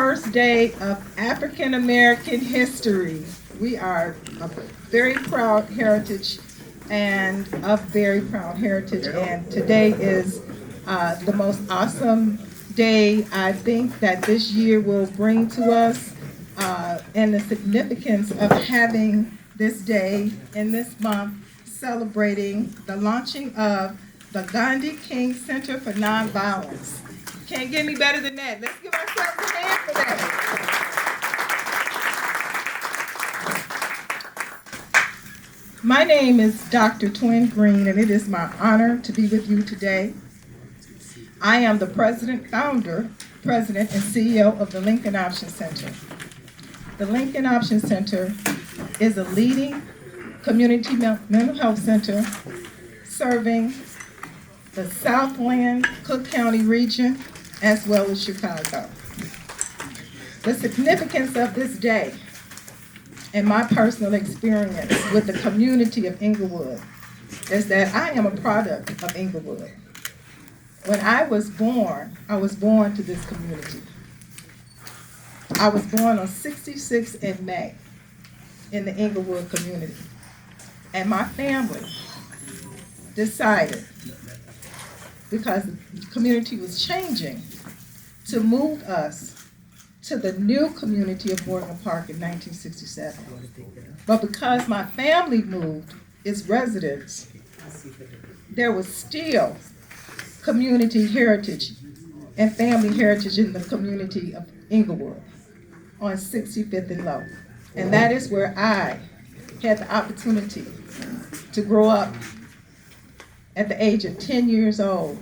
first day of African American history. We are a very proud heritage and of very proud heritage, and today is the most awesome day I think that this year will bring to us, and the significance of having this day in this month celebrating the launching of the Gandhi King Center for Non-Violence. Can't get any better than that. Let's give ourselves a hand for that. My name is Dr. Twin Green, and it is my honor to be with you today. I am the founder, president, and CEO of the Lincoln Option Center. The Lincoln Option Center is a leading community mental health center serving the Southland Cook County region as well as Chicago. The significance of this day and my personal experience with the community of Englewood is that I am a product of Englewood. When I was born to this community. I was born on 66 in May in the Englewood community. And my family decided, because the community was changing, to move us to the new community of Morgan Park in 1967. But because my family moved its residents, there was still community heritage and family heritage in the community of Englewood on 65th and Low. And that is where I had the opportunity to grow up at the age of 10 years old,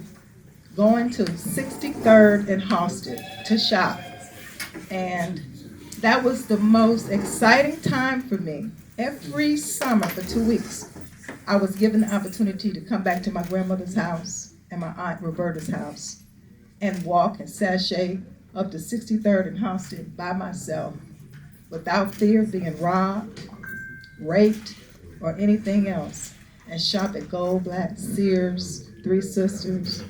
going to 63rd and Halsted to shop. And that was the most exciting time for me. Every summer for 2 weeks, I was given the opportunity to come back to my grandmother's house and my aunt Roberta's house and walk and sashay up to 63rd and Halsted by myself without fear of being robbed, raped, or anything else, and shop at Goldblatt, Sears, Three Sisters,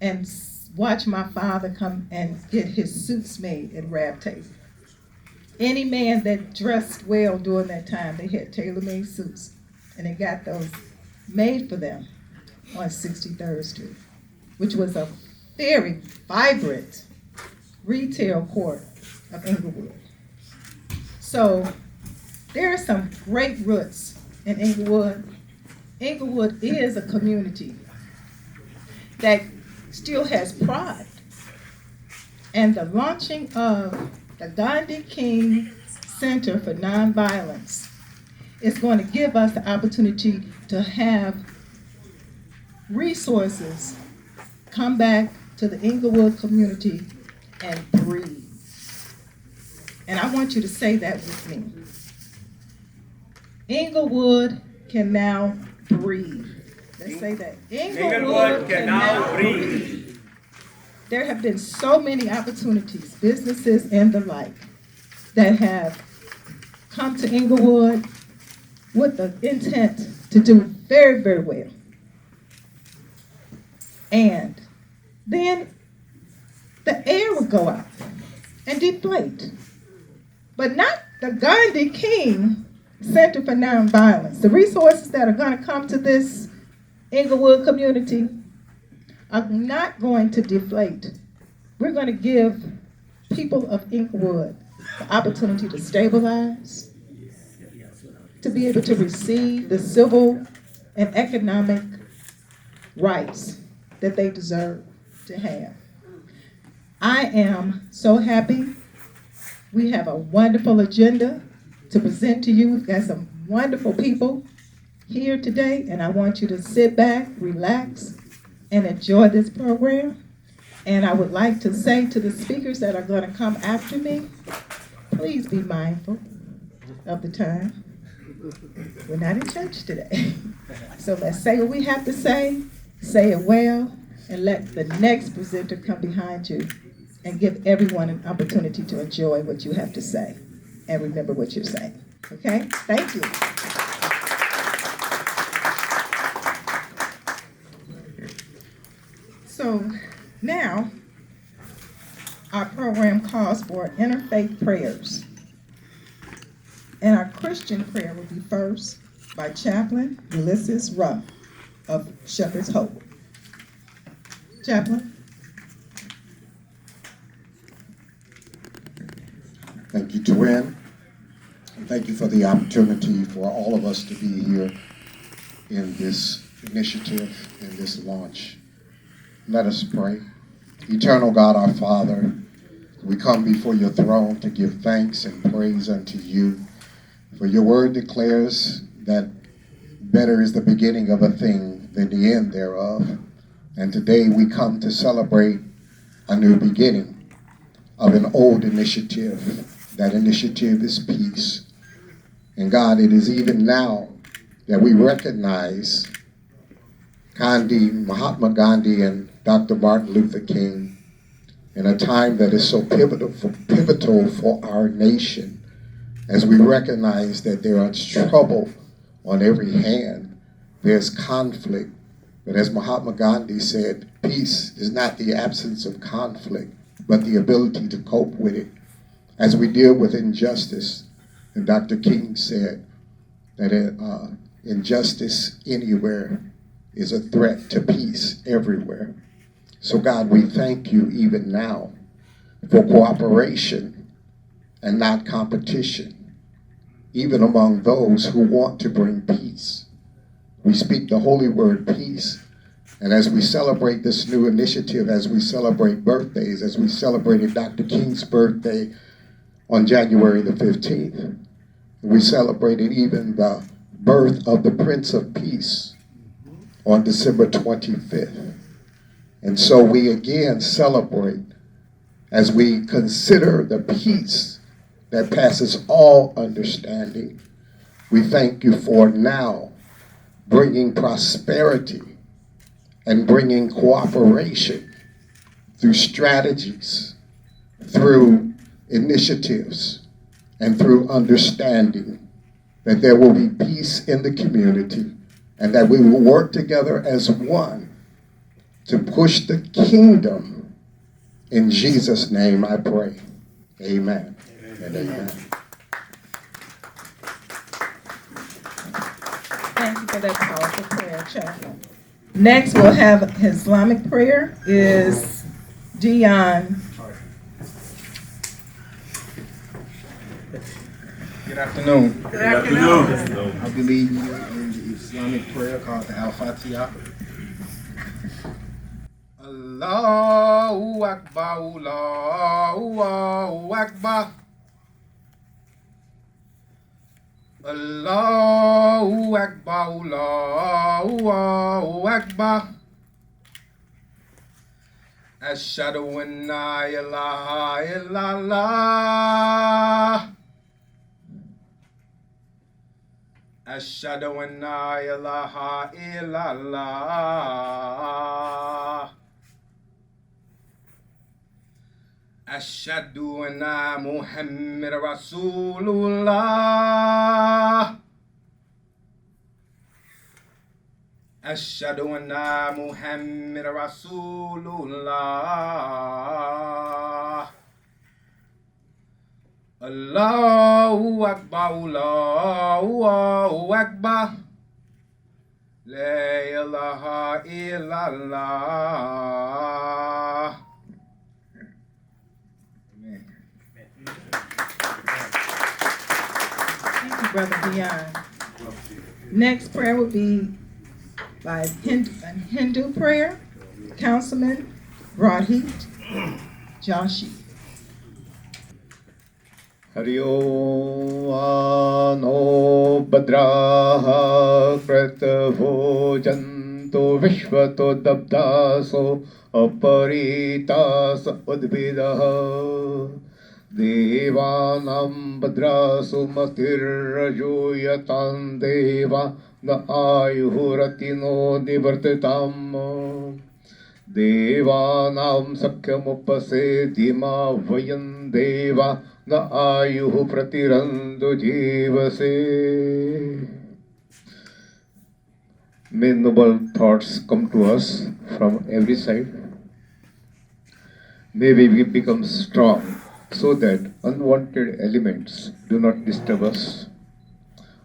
and watch my father come and get his suits made at Rab Taylor. Any man that dressed well during that time, they had tailor-made suits, and they got those made for them on 63rd Street, which was a very vibrant retail court of Englewood. So there are some great roots in Englewood. Englewood is a community that still has pride. And the launching of the Gandhi King Center for Nonviolence is going to give us the opportunity to have resources come back to the Englewood community and breathe. And I want you to say that with me. Englewood can now breathe. Let's say that. Englewood can now breathe. There have been so many opportunities, businesses and the like, that have come to Englewood with the intent to do very, very well. And then the air would go out and deflate. But not the Gandhi King Center for Nonviolence. The resources that are going to come to this Englewood community are not going to deflate. We're going to give people of Englewood the opportunity to stabilize, to be able to receive the civil and economic rights that they deserve to have. I am so happy. We have a wonderful agenda to present to you. We've got some wonderful people here today, and I want you to sit back, relax, and enjoy this program. And I would like to say to the speakers that are going to come after me, please be mindful of the time. We're not in church today. So let's say what we have to say it well, and let the next presenter come behind you and give everyone an opportunity to enjoy what you have to say and remember what you're saying. Okay? Thank you. So now Our program calls for interfaith prayers. And our Christian prayer will be first by Chaplain Ulysses Ruff of Shepherd's Hope. Chaplain. Thank you, Twin. And thank you for the opportunity for all of us to be here in this initiative, in this launch. Let us pray. Eternal God, our Father, we come before your throne to give thanks and praise unto you. For your word declares that better is the beginning of a thing than the end thereof. And today we come to celebrate a new beginning of an old initiative. That initiative is peace. And God, it is even now that we recognize Mahatma Gandhi and Dr. Martin Luther King in a time that is so pivotal for our nation, as we recognize that there is trouble on every hand, there's conflict. But as Mahatma Gandhi said, peace is not the absence of conflict, but the ability to cope with it. As we deal with injustice, and Dr. King said that injustice anywhere is a threat to peace everywhere. So God, we thank you even now for cooperation and not competition, even among those who want to bring peace. We speak the holy word peace. And as we celebrate this new initiative, as we celebrate birthdays, as we celebrated Dr. King's birthday on January the 15th, we celebrated even the birth of the Prince of Peace on December 25th. And so we again celebrate as we consider the peace that passes all understanding. We thank you for now bringing prosperity and bringing cooperation through strategies, through initiatives, and through understanding that there will be peace in the community and that we will work together as one to push the kingdom. In Jesus' name I pray. Amen. And amen. Thank you for that powerful prayer, Chaplain. Next, we'll have Islamic prayer is Dion. Good afternoon. Good afternoon. I'll be leading you in the Islamic prayer called the Al-Fatiha. Allahu Akbar, Allahu Akbar. Allahu Akbar, Allahu Akbar. Ashhadu an la ilaha illallah. Ashhadu an la ilaha illallah. Ashhadu anna Muhammad Rasulullah. Ashhadu anna Muhammad Rasulullah. Allahu Akbar, Allahu Akbar. La ilaha illallah. Amen. Thank you, Brother Dion. Next prayer will be by Hindu prayer, Councilman Radhit Joshi. Hari Om Ano Bhadraha Kratavo Janto Vishvato Dabdaso Aparitas Udvidaha Devanam Bhadrasu Matirrajo Yatan Deva Na Ayuhuratino Nivartitam Devanam Sakhyamupase Dima Vayan Deva Na Ayuhu Pratirando Jivase. May noble thoughts come to us from every side. May we become strong so that unwanted elements do not disturb us.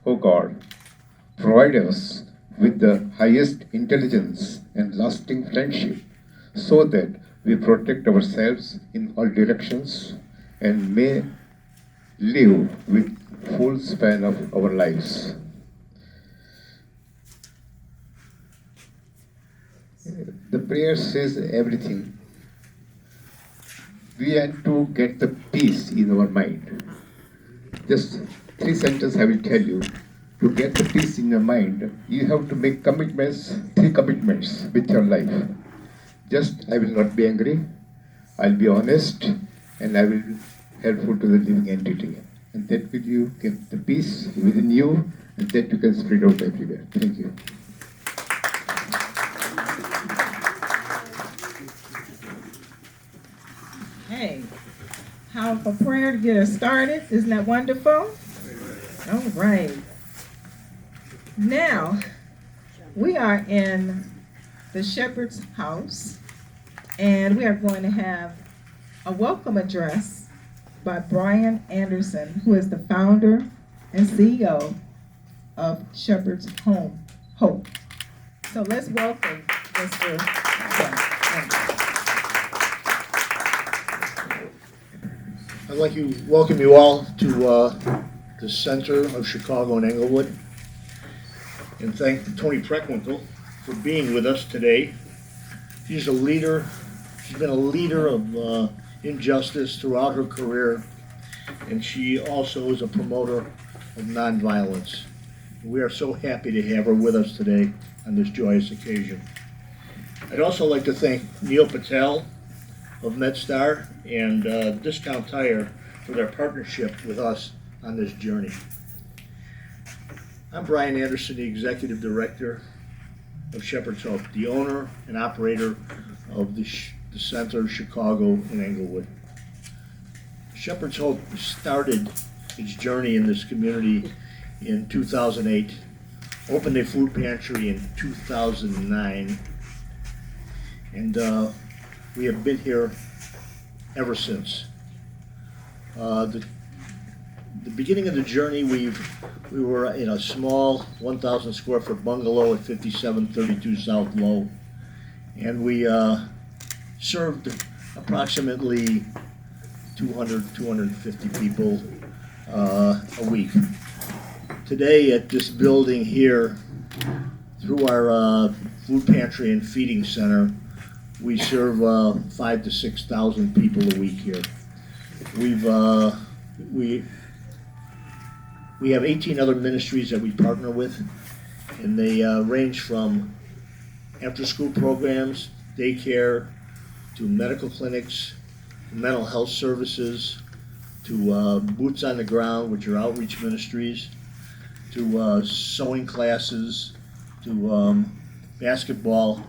O God, provide us with the highest intelligence and lasting friendship so that we protect ourselves in all directions and may live with full span of our lives. The prayer says everything. We have to get the peace in our mind. Just 3 sentences I will tell you. To get the peace in your mind, you have to make commitments, 3 commitments with your life. Just, I will not be angry, I'll be honest, and I will be helpful to the living entity. And that will you get the peace within you, and that you can spread out everywhere. Thank you. Hey, powerful prayer to get us started. Isn't that wonderful? All right. Now, we are in the Shepherd's house, and we are going to have a welcome address by Brian Anderson, who is the founder and CEO of Shepherd's Hope. So let's welcome Mr. Anderson. I'd like to welcome you all to the center of Chicago and Englewood, and thank Tony Preckwinkle for being with us today. She's a leader. She's been a leader of injustice throughout her career, and she also is a promoter of nonviolence. We are so happy to have her with us today on this joyous occasion. I'd also like to thank Neil Patel of MedStar and Discount Tire for their partnership with us on this journey. I'm Brian Anderson, the Executive Director of Shepherd's Hope, the owner and operator of the Center, Chicago and Englewood. Shepherd's Hope started its journey in this community in 2008, opened a food pantry in 2009, and we have been here ever since. The beginning of the journey, we were in a small 1,000 square foot bungalow at 5732 South Low, and we served approximately 250 people a week. Today at this building here, through our food pantry and feeding center, we serve 5,000 to 6,000 people a week here. We have 18 other ministries that we partner with, and they range from after-school programs, daycare, to medical clinics, mental health services, to boots on the ground, which are outreach ministries, to sewing classes, to basketball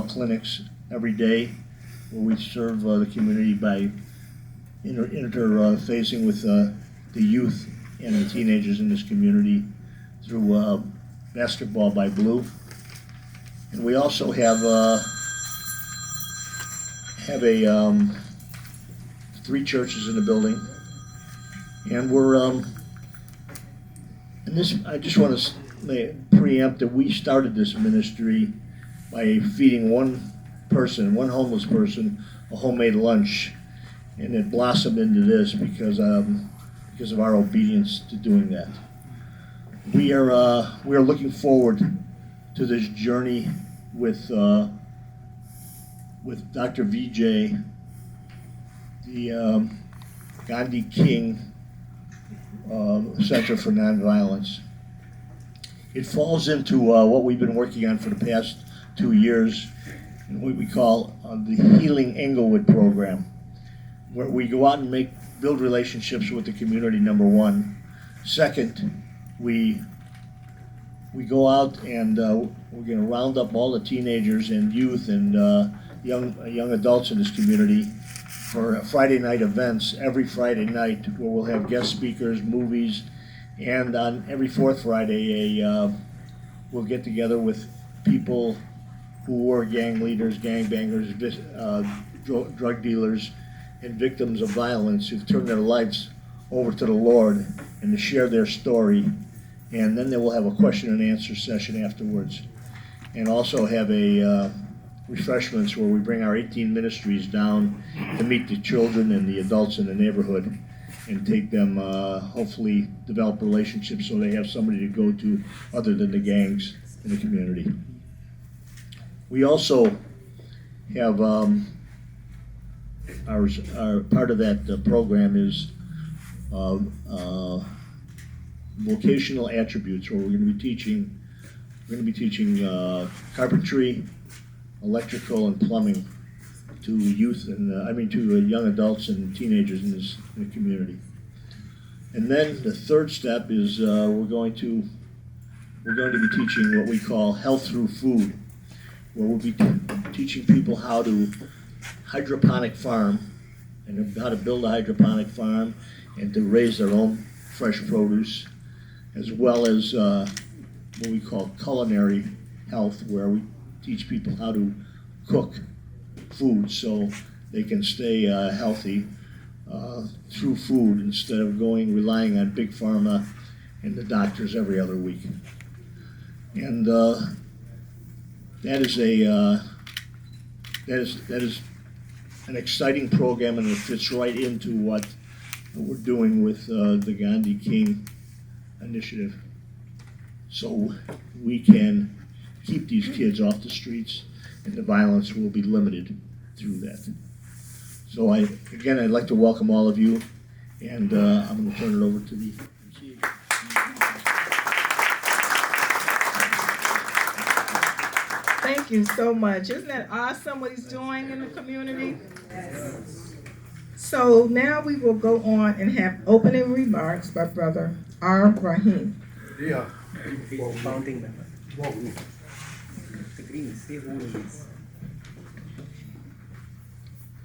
clinics every day, where we serve the community by interfacing with the youth and the teenagers in this community through Basketball by Blue. And we also have a 3 churches in the building, and we're and this, I just want to preempt that we started this ministry by feeding one homeless person, a homemade lunch, and it blossomed into this because of our obedience to doing that. We are looking forward to this journey with Dr. VJ, the Gandhi King Center for Nonviolence. It falls into what we've been working on for the past 2 years, and what we call the Healing Englewood program, where we go out and build relationships with the community, number one. Second, we go out and we're going to round up all the teenagers and youth and young adults in this community for Friday night events every Friday night, where we'll have guest speakers, movies, and on every 4th Friday we'll get together with people who were gang leaders, gang bangers, drug dealers, and victims of violence who've turned their lives over to the Lord, and to share their story. And then they will have a question and answer session afterwards. And also have a refreshments where we bring our 18 ministries down to meet the children and the adults in the neighborhood and take them, hopefully develop relationships so they have somebody to go to other than the gangs in the community. We also have our part of that program is vocational attributes, where we're going to be teaching carpentry, electrical, and plumbing to youth and to young adults and teenagers in the community. And then the third step is we're going to be teaching what we call health through food, where we'll be teaching people how to hydroponic farm and how to build a hydroponic farm and to raise their own fresh produce, as well as what we call culinary health, where we teach people how to cook food so they can stay healthy through food instead of relying on big pharma and the doctors every other week. And that is an exciting program, and it fits right into what we're doing with the Gandhi King initiative, so we can keep these kids off the streets and the violence will be limited through that. So I'd like to welcome all of you, and I'm going to turn it over to the MC. Thank you so much. Isn't that awesome what he's doing in the community? So now we will go on and have opening remarks by Brother R. Rahim. Yeah. Founding member. The Greens, say who it is.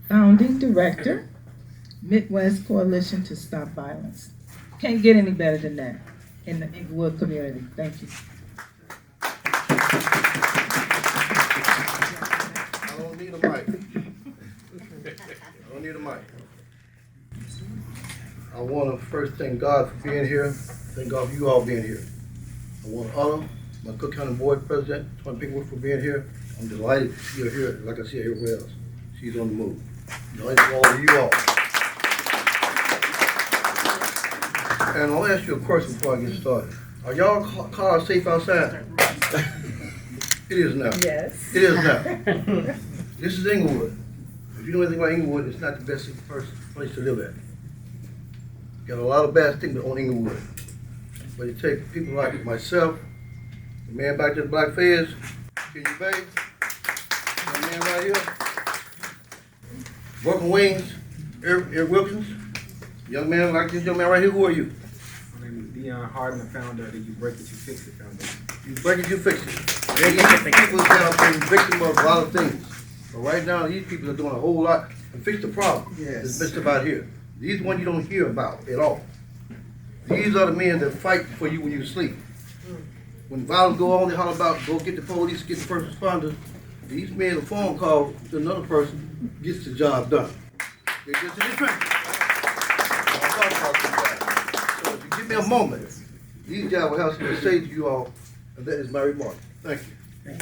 Founding Director, Midwest Coalition to Stop Violence. Can't get any better than that in the Englewood community. Thank you. I don't need a mic. I don't need a mic. I want to first thank God for being here. Thank God for you all being here. I want to honor my Cook County Board President, Tony Pinkwood, for being here. I'm delighted to see her here, like I see her everywhere else. She's on the move. Delighted for all of you all. And I'll ask you a question before I get started. Are y'all cars safe outside? It is now. Yes. It is now. This is Englewood. If you know anything about Englewood, it's not the best place to live at. Got a lot of bad stigma on Englewood. But it takes people like myself, the man back to the black fez, can you babe? That man right here, Broken Wings, Eric Wilkins, young man like this young man right here, who are you? My name is Dion Harden, the founder of the You Break It, You Fix It Foundation. You break it, you fix it. These people have been victims of a lot of things. But right now, these people are doing a whole lot to fix the problem that's missed about here. These ones you don't hear about at all. These are the men that fight for you when you sleep. When violence go on, they holler about go get the police, get the first responders. These men, a phone call to another person gets the job done. They're just in the trenches. I'll talk about that. So if you give me a moment, these guys will have something to say to you all, and that is my remark. Thank you. Good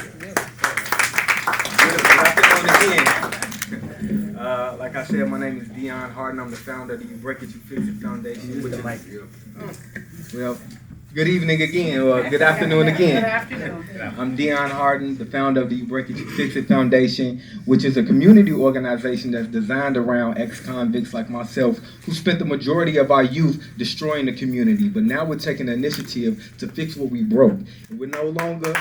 afternoon again. Like I said, my name is Dion Harden. I'm the founder of the You Break It, You Fix It Foundation. Well, good evening again, or good afternoon again. Good afternoon. I'm Dion Harden, the founder of the You Break It, You Fix It Foundation, which is a community organization that's designed around ex-convicts like myself who spent the majority of our youth destroying the community. But now we're taking the initiative to fix what we broke. We're no longer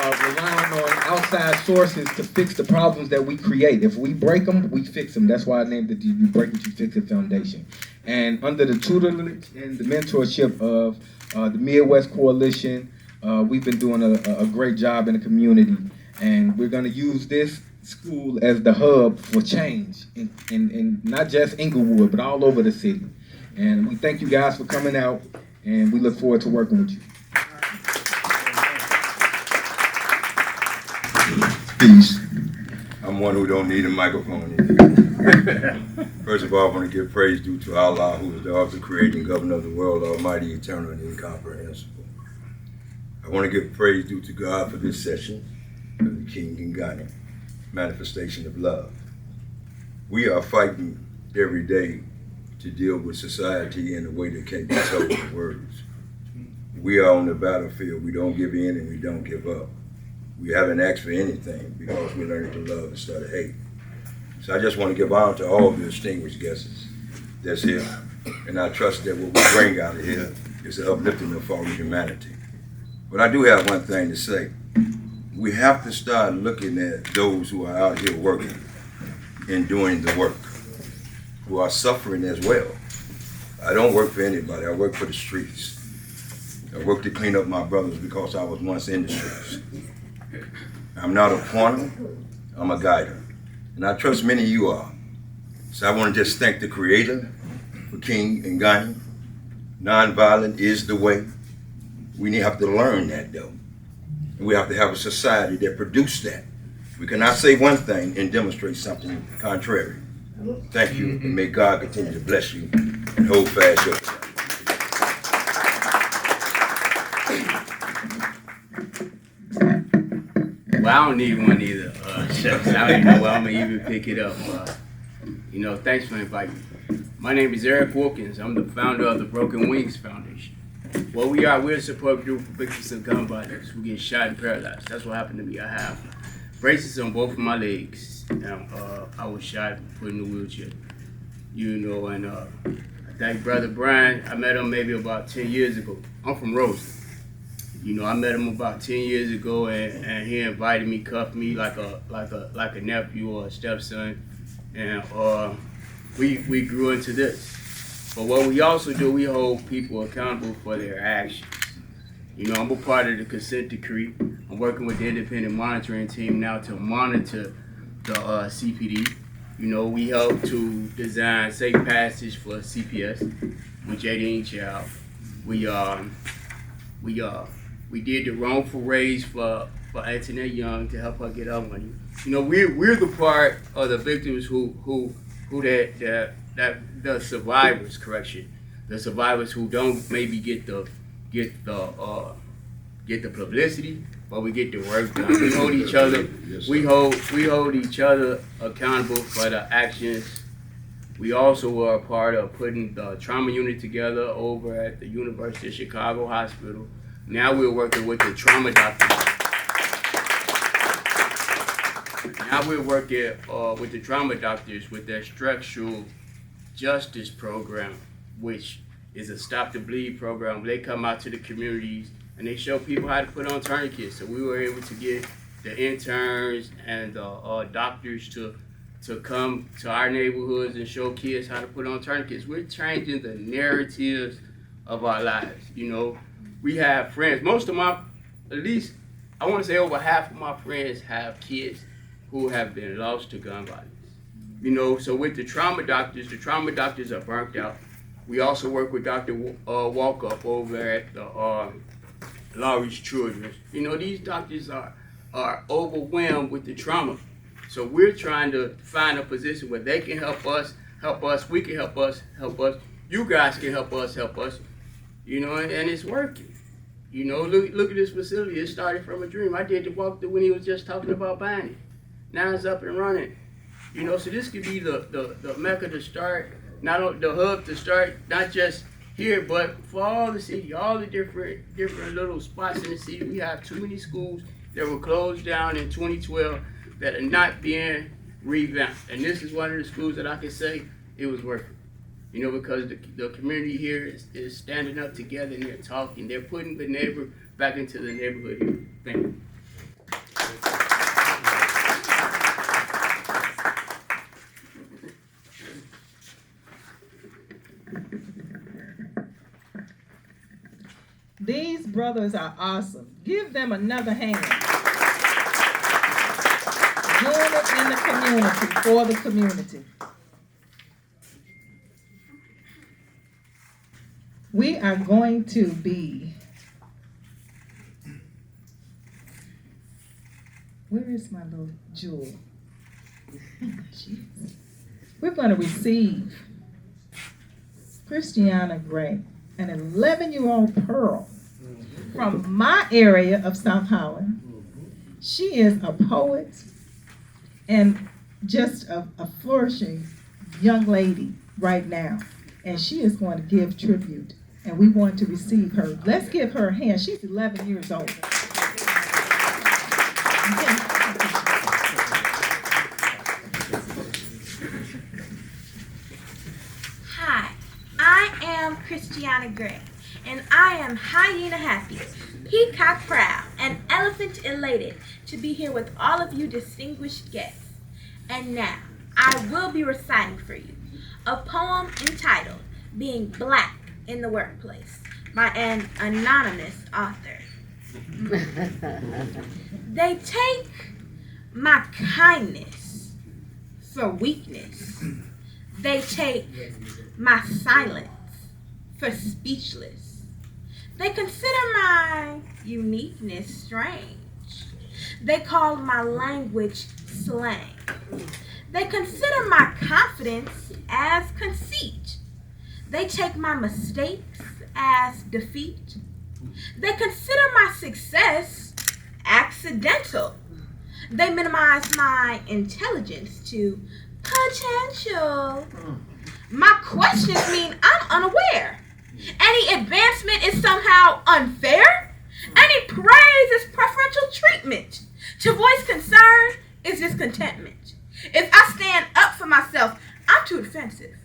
relying on outside sources to fix the problems that we create. If we break them, we fix them. That's why I named it the You Break It, You Fix It Foundation. And under the tutelage and the mentorship of the Midwest Coalition, we've been doing a great job in the community. And we're going to use this school as the hub for change in not just Englewood, but all over the city. And we thank you guys for coming out, and we look forward to working with you. Peace. I'm one who don't need a microphone either. First of all, I want to give praise due to Allah, who is the author, creating governor of the world, almighty, eternal, and incomprehensible. I want to give praise due to God for this session of the King and Gandhi, manifestation of love. We are fighting every day to deal with society in a way that can't be told in words. We are on the battlefield. We don't give in and we don't give up. We haven't asked for anything because we're learning to love instead of hate. So I just want to give honor to all the distinguished guests that's here. And I trust that what we bring out of here is the uplifting of fallen humanity. But I do have one thing to say. We have to start looking at those who are out here working and doing the work, who are suffering as well. I don't work for anybody. I work for the streets. I work to clean up my brothers because I was once in the streets. I'm not a pointer, I'm a guider. And I trust many of you are. So I want to just thank the Creator for King and Gandhi. Non-violent is the way. We have to learn that though. And we have to have a society that produces that. We cannot say one thing and demonstrate something contrary. Thank you, and may God continue to bless you and hold fast your time. Well, I don't need one either, shucks. I don't even know where I'm gonna even pick it up. Thanks for inviting me. My name is Eric Wilkins. I'm the founder of the Broken Wings Foundation. What we are, we're a support group for victims of gun violence who get shot and paralyzed. That's what happened to me. I have braces on both of my legs. I was shot, put in a wheelchair. And I thank Brother Brian. I met him maybe about 10 years ago. I'm from Roseland. I met him about 10 years ago, and he invited me, cuffed me like a nephew or a stepson, and we grew into this. But what we also do, we hold people accountable for their actions. I'm a part of the consent decree. I'm working with the independent monitoring team now to monitor the CPD. We help to design safe passage for CPS with Jadine Child. We did the wrongful raise for Antoinette Young to help her get her money. We're the part of the victims who the survivors, the survivors who don't maybe get the publicity, but we get the work done. We hold each other. We hold each other accountable for the actions. We also are a part of putting the trauma unit together over at the University of Chicago Hospital. Now we're working with the trauma doctors. Now we're working with the trauma doctors with their structural justice program, which is a stop the bleed program. They come out to the communities and they show people how to put on tourniquets. So we were able to get the interns and the doctors to come to our neighborhoods and show kids how to put on tourniquets. We're changing the narratives of our lives. We have friends. Most of at least I want to say over half of my friends have kids who have been lost to gun violence. So with the trauma doctors are burnt out. We also work with Dr. Walkup over at the Lowry's Children's. These doctors are overwhelmed with the trauma. So we're trying to find a position where they can help us, we can help us. You guys can help us. And it's working. Look at this facility. It started from a dream. I did the walkthrough when he was just talking about buying it. Now it's up and running. So this could be the mecca to start, not the hub to start, not just here, but for all the city, all the different little spots in the city. We have too many schools that were closed down in 2012 that are not being revamped. And this is one of the schools that I can say it was worth it. Because the community here is standing up together and they're talking. They're putting the neighbor back into the neighborhood here. Thank you. These brothers are awesome. Give them another hand. Doing it in the community, for the community. We are going to be Where is my little jewel? We're going to receive Christiana Gray, an 11-year-old pearl from my area of South Holland. She is a poet and just a flourishing young lady right now. And she is going to give tribute. And we want to receive her. Let's give her a hand. She's 11 years old. Hi, I am Christiana Gray, and I am hyena happy, peacock proud, and elephant elated to be here with all of you distinguished guests. And now, I will be reciting for you a poem entitled Being Black in the Workplace by an anonymous author. They take my kindness for weakness. They take my silence for speechless. They consider my uniqueness strange. They call my language slang. They consider my confidence as conceit. They take my mistakes as defeat. They consider my success accidental. They minimize my intelligence to potential. My questions mean I'm unaware. Any advancement is somehow unfair. Any praise is preferential treatment. To voice concern is discontentment. If I stand up for myself, I'm too defensive.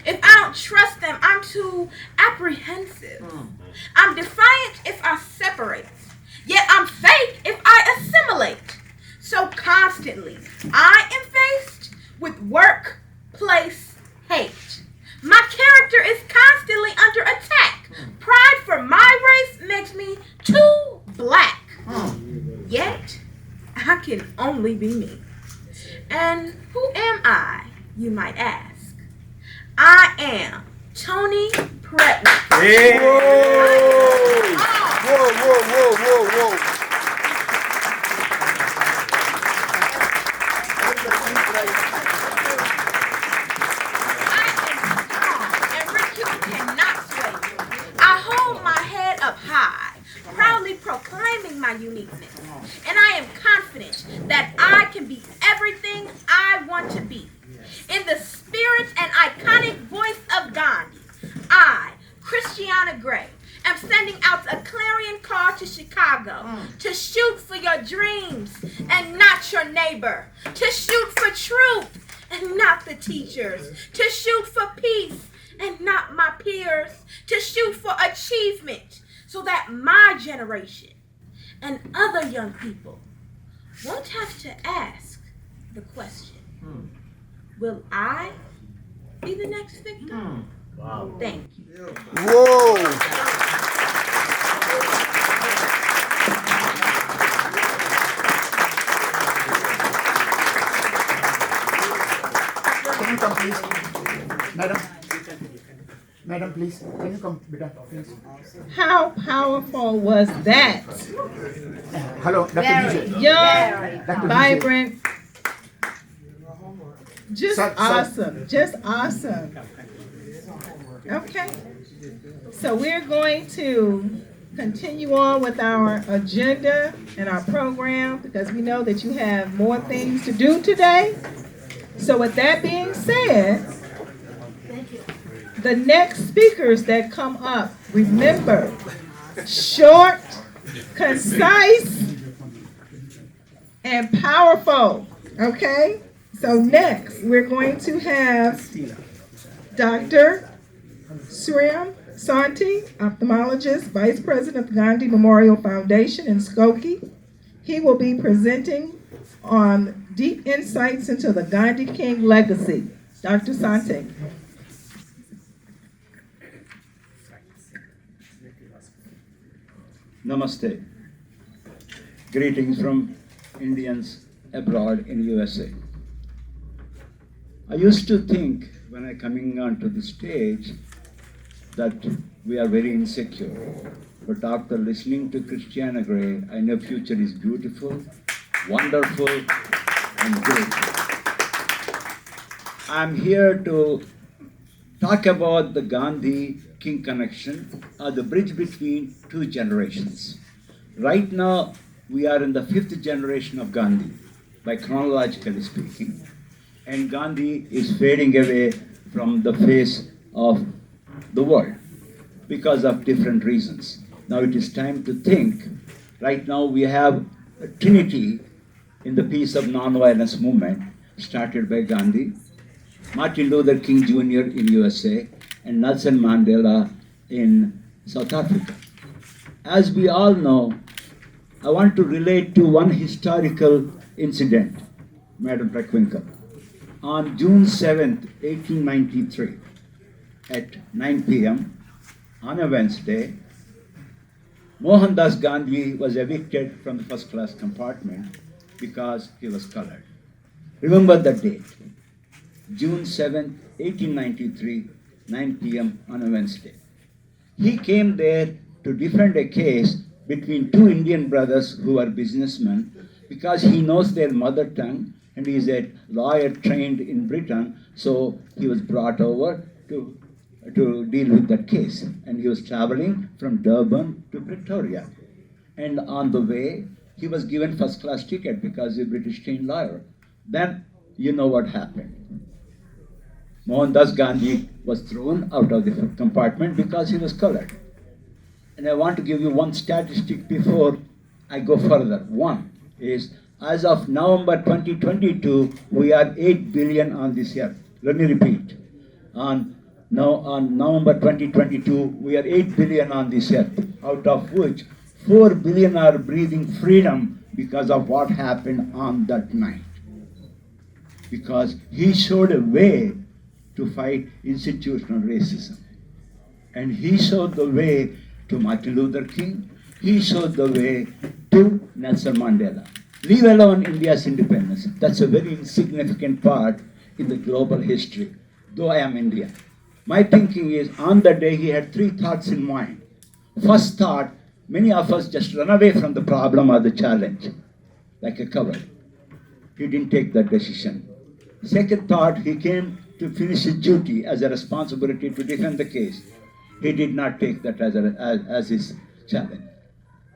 If I don't trust them, I'm too apprehensive. I'm defiant if I separate. Yet I'm fake if I assimilate. So constantly, I am faced with workplace hate. My character is constantly under attack. Pride for my race makes me too black. Yet, I can only be me. And who am I, you might ask? I am Tony Pretman. Yeah. Whoa. Proudly proclaiming my uniqueness. And I am confident that I can be everything I want to be. In the spirit and iconic voice of Gandhi, I, Christiana Gray, am sending out a clarion call to Chicago to shoot for your dreams and not your neighbor, to shoot for truth and not the teachers, to shoot for peace and not my peers, to shoot for achievement, so that my generation and other young people won't have to ask the question, will I be the next victim? Wow. Thank you. Whoa. Can you come, please? Madam, please. Can you come, Bida, please? How powerful was that? Hello, Dr. DJ. Young, vibrant, just awesome. Just awesome. Okay. So we're going to continue on with our agenda and our program because we know that you have more things to do today. So with that being said, the next speakers that come up, remember, short, concise, and powerful, okay? So next, we're going to have Dr. Sriram Santi, ophthalmologist, Vice President of Gandhi Memorial Foundation in Skokie. He will be presenting on deep insights into the Gandhi King legacy. Dr. Santi. Namaste. Greetings from Indians abroad in USA. I used to think when I coming onto the stage that we are very insecure. But after listening to Christiana Gray, I know future is beautiful wonderful and grateful. I'm here to talk about the Gandhi King connection, or the bridge between two generations. Right now, we are in the 5th generation of Gandhi, by chronologically speaking, and Gandhi is fading away from the face of the world because of different reasons. Now it is time to think. Right now we have a trinity in the peace of non-violence movement started by Gandhi, Martin Luther King Jr. in USA, and Nelson Mandela in South Africa. As we all know, I want to relate to one historical incident, Madam Preckwinkle. On June 7th, 1893, at 9 p.m., on a Wednesday, Mohandas Gandhi was evicted from the first-class compartment because he was colored. Remember the date, June 7th, 1893, 9 p.m. on a Wednesday. He came there to defend a case between two Indian brothers who are businessmen because he knows their mother tongue and he is a lawyer trained in Britain, so he was brought over to deal with that case. And he was traveling from Durban to Pretoria. And on the way, he was given first-class ticket because he's a British trained lawyer. Then, you know what happened. Mohandas Gandhi was thrown out of the compartment because he was colored. And I want to give you one statistic before I go further. One is, as of November 2022, we are 8 billion on this earth. Let me repeat. On November 2022, we are 8 billion on this earth, out of which 4 billion are breathing freedom because of what happened on that night. Because he showed a way to fight institutional racism. And he showed the way to Martin Luther King. He showed the way to Nelson Mandela. Leave alone India's independence. That's a very insignificant part in the global history, though I am Indian. My thinking is, on that day, he had 3 thoughts in mind. First thought, many of us just run away from the problem or the challenge, like a coward. He didn't take that decision. Second thought, he came to finish his duty as a responsibility to defend the case. He did not take that as his challenge.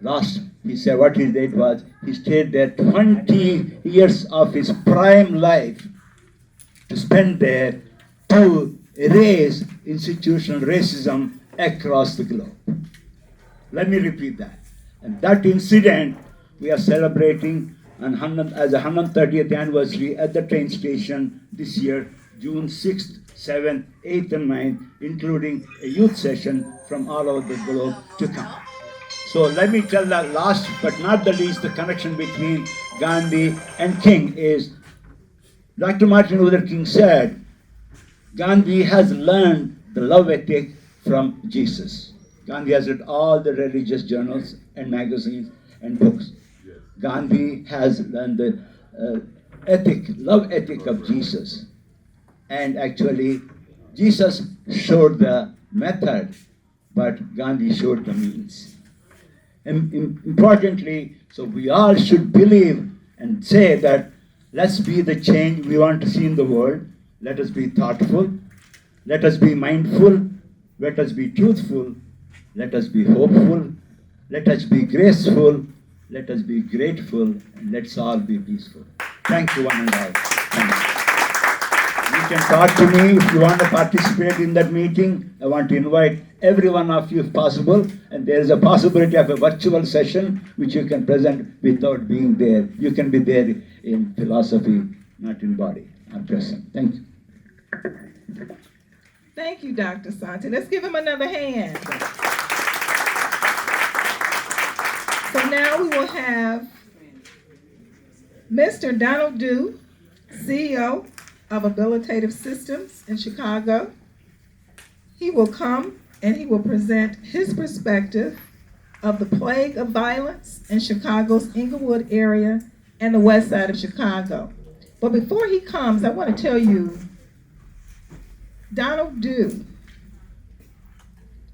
Last, he said what he did was, he stayed there 20 years of his prime life to spend there to erase institutional racism across the globe. Let me repeat that. And that incident we are celebrating as a 130th anniversary at the train station this year, June 6th, 7th, 8th, and 9th, including a youth session from all over the globe to come. So let me tell that last but not the least, the connection between Gandhi and King is, Dr. Martin Luther King said, Gandhi has learned the love ethic from Jesus. Gandhi has read all the religious journals and magazines and books. Gandhi has learned the love ethic of Jesus. And actually, Jesus showed the method, but Gandhi showed the means. And importantly, so we all should believe and say that let's be the change we want to see in the world. Let us be thoughtful. Let us be mindful. Let us be truthful. Let us be hopeful. Let us be graceful. Let us be grateful. And let's all be peaceful. Thank you, one and all. You can talk to me if you want to participate in that meeting. I want to invite every one of you if possible. And there is a possibility of a virtual session which you can present without being there. You can be there in philosophy, not in body or present. Thank you. Thank you, Dr. Santi. Let's give him another hand. So now we will have Mr. Donald Dew, CEO of Habilitative Systems in Chicago. He will come and he will present his perspective of the plague of violence in Chicago's Englewood area and the west side of Chicago. But before he comes, I want to tell you, Donald Dew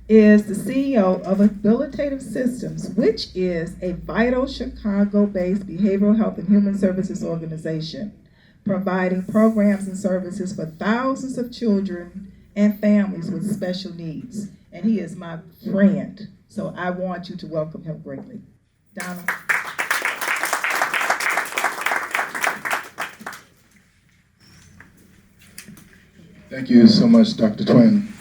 is the CEO of Habilitative Systems, which is a vital Chicago-based behavioral health and human services organization, providing programs and services for thousands of children and families with special needs. And he is my friend, so I want you to welcome him greatly. Donna. Thank you so much, Dr. Twin.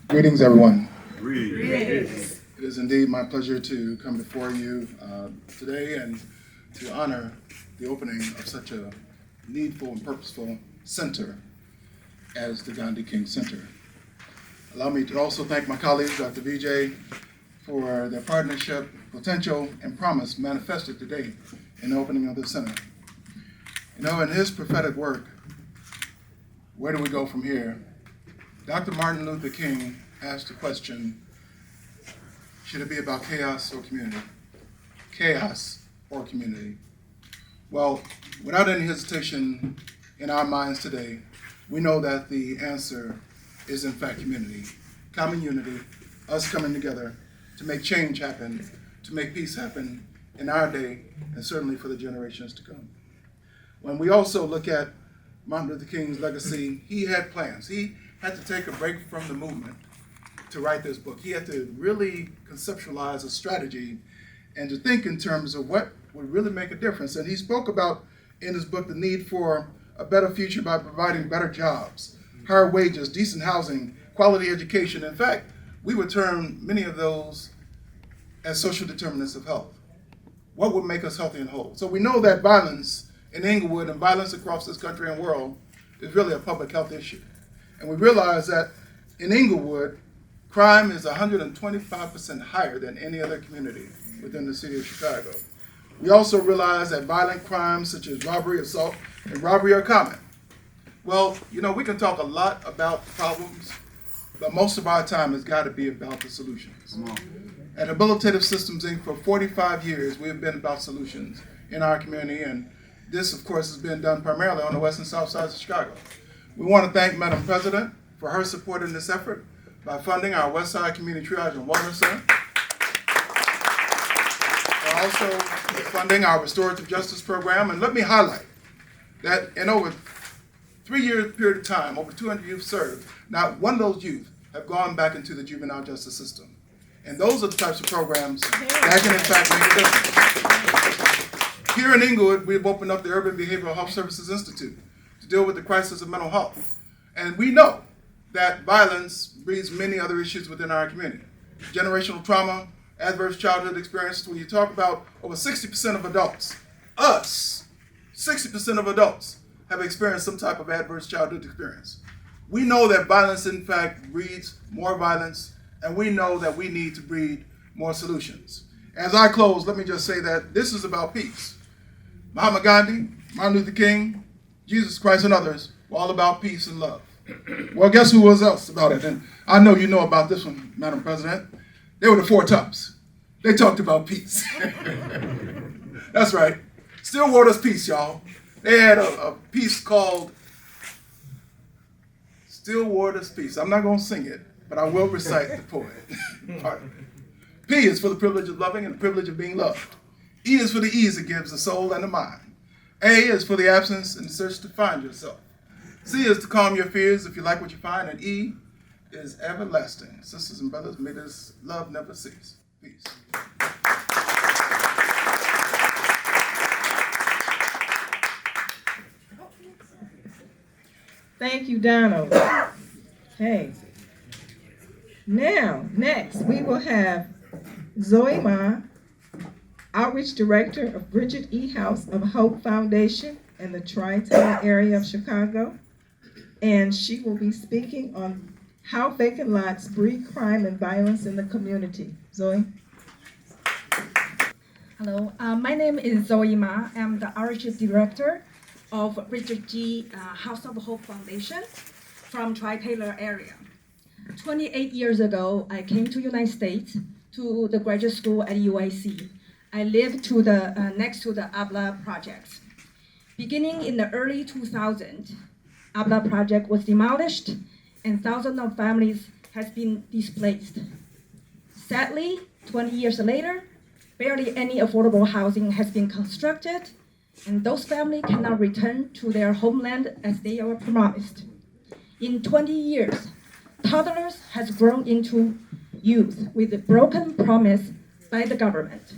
Greetings, everyone. Greetings. It is indeed my pleasure to come before you today and to honor the opening of such a needful and purposeful center as the Gandhi King Center. Allow me to also thank my colleagues, Dr. Vijay, for their partnership, potential, and promise manifested today in the opening of the center. You know, in his prophetic work, Where Do We Go From Here? Dr. Martin Luther King asked the question, should it be about chaos or community? Chaos or community? Well, without any hesitation in our minds today, we know that the answer is in fact community. Common unity, us coming together to make change happen, to make peace happen in our day, and certainly for the generations to come. When we also look at Martin Luther King's legacy, he had plans. He had to take a break from the movement to write this book. He had to really conceptualize a strategy and to think in terms of what would really make a difference. And he spoke about in his book the need for a better future by providing better jobs, higher wages, decent housing, quality education. In fact, we would term many of those as social determinants of health. What would make us healthy and whole? So we know that violence in Englewood and violence across this country and world is really a public health issue. And we realize that in Englewood, crime is 125% higher than any other community within the city of Chicago. We also realize that violent crimes such as robbery, assault, and robbery are common. Well, you know, we can talk a lot about problems, but most of our time has got to be about the solutions. At Habilitative Systems, Inc., for 45 years, we have been about solutions in our community, and this, of course, has been done primarily on the west and south sides of Chicago. We want to thank Madam President for her support in this effort by funding our West Side Community Triage and Wellness Center, and also funding our Restorative Justice Program. And let me highlight that in over 3-year period of time, over 200 youth served, not one of those youth have gone back into the juvenile justice system. And those are the types of programs that can, in fact, make a difference. Here in Englewood, we've opened up the Urban Behavioral Health Services Institute to deal with the crisis of mental health. And we know that violence breeds many other issues within our community. Generational trauma, adverse childhood experiences. When you talk about over 60% of adults, 60% of adults have experienced some type of adverse childhood experience. We know that violence, in fact, breeds more violence, and we know that we need to breed more solutions. As I close, let me just say that this is about peace. Mahatma Gandhi, Martin Luther King, Jesus Christ, and others were all about peace and love. Well, guess who was else about it? And I know you know about this one, Madam President. They were the Four Tops. They talked about peace. That's right. Stillwater's peace, y'all. They had a piece called Stillwater's Peace. I'm not going to sing it, but I will recite the poem. Pardon me. P is for the privilege of loving and the privilege of being loved. E is for the ease it gives the soul and the mind. A is for the absence and the search to find yourself. C is to calm your fears if you like what you find. And E is everlasting. Sisters and brothers, may this love never cease. Peace. Thank you, Donald. Okay. Now, next, we will have Zoe Ma, Outreach Director of Bridget E. House of Hope Foundation in the Tri-Town area of Chicago. And she will be speaking on how vacant lots breed crime and violence in the community. Zoe? Hello, my name is Zoe Ma. I'm the Outreach Director of Bridget G. House of Hope Foundation from Tri-Taylor area. 28 years ago, I came to United States to the graduate school at UIC. I lived to the next to the ABLA project. Beginning in the early 2000s, ABLA project was demolished and thousands of families has been displaced. Sadly, 20 years later, barely any affordable housing has been constructed, and those families cannot return to their homeland as they were promised. In 20 years, toddlers has grown into youth with a broken promise by the government.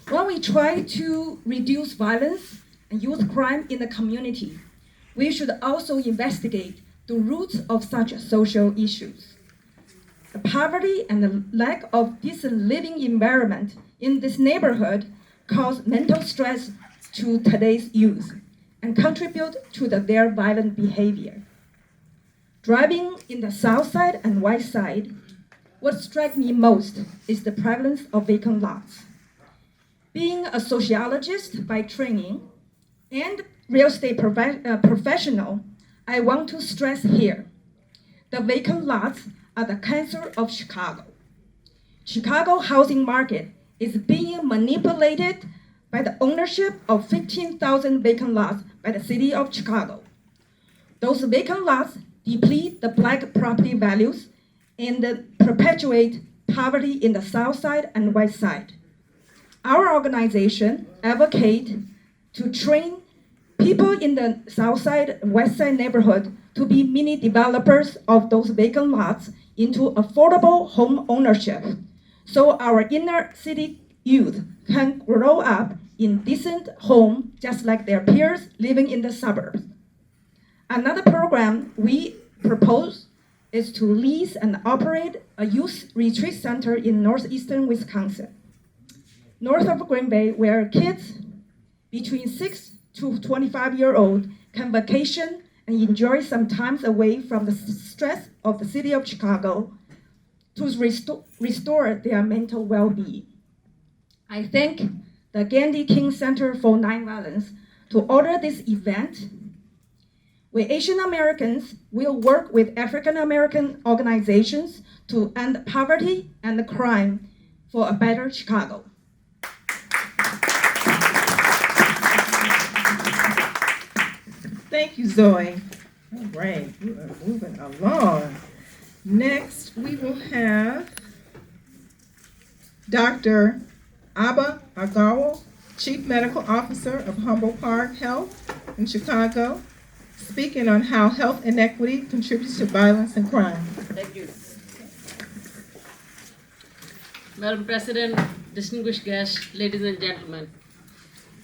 When we try to reduce violence and youth crime in the community, we should also investigate the roots of such social issues. The poverty and the lack of decent living environment in this neighborhood cause mental stress to today's youth and contribute to their violent behavior. Driving in the south side and west side, what strikes me most is the prevalence of vacant lots. Being a sociologist by training and real estate professional, I want to stress here, the vacant lots are the cancer of Chicago. Chicago housing market is being manipulated by the ownership of 15,000 vacant lots by the city of Chicago. Those vacant lots deplete the black property values and perpetuate poverty in the south side and west side. Our organization advocates to train people in the south side and west side neighborhood to be mini developers of those vacant lots into affordable home ownership, so our inner city youth can grow up in decent home just like their peers living in the suburbs. Another program we propose is to lease and operate a youth retreat center in northeastern Wisconsin, north of Green Bay, where kids between 6 to 25-year-old can vacation and enjoy some time away from the stress of the city of Chicago to restore their mental well-being. I thank the Gandhi King Center for Non-Violence to order this event. We Asian Americans will work with African American organizations to end poverty and crime for a better Chicago. Thank you, Zoe. All right, we are moving along. Next, we will have Dr. Abba Agawo, Chief Medical Officer of Humboldt Park Health in Chicago, speaking on how health inequity contributes to violence and crime. Thank you. Madam President, distinguished guests, ladies and gentlemen.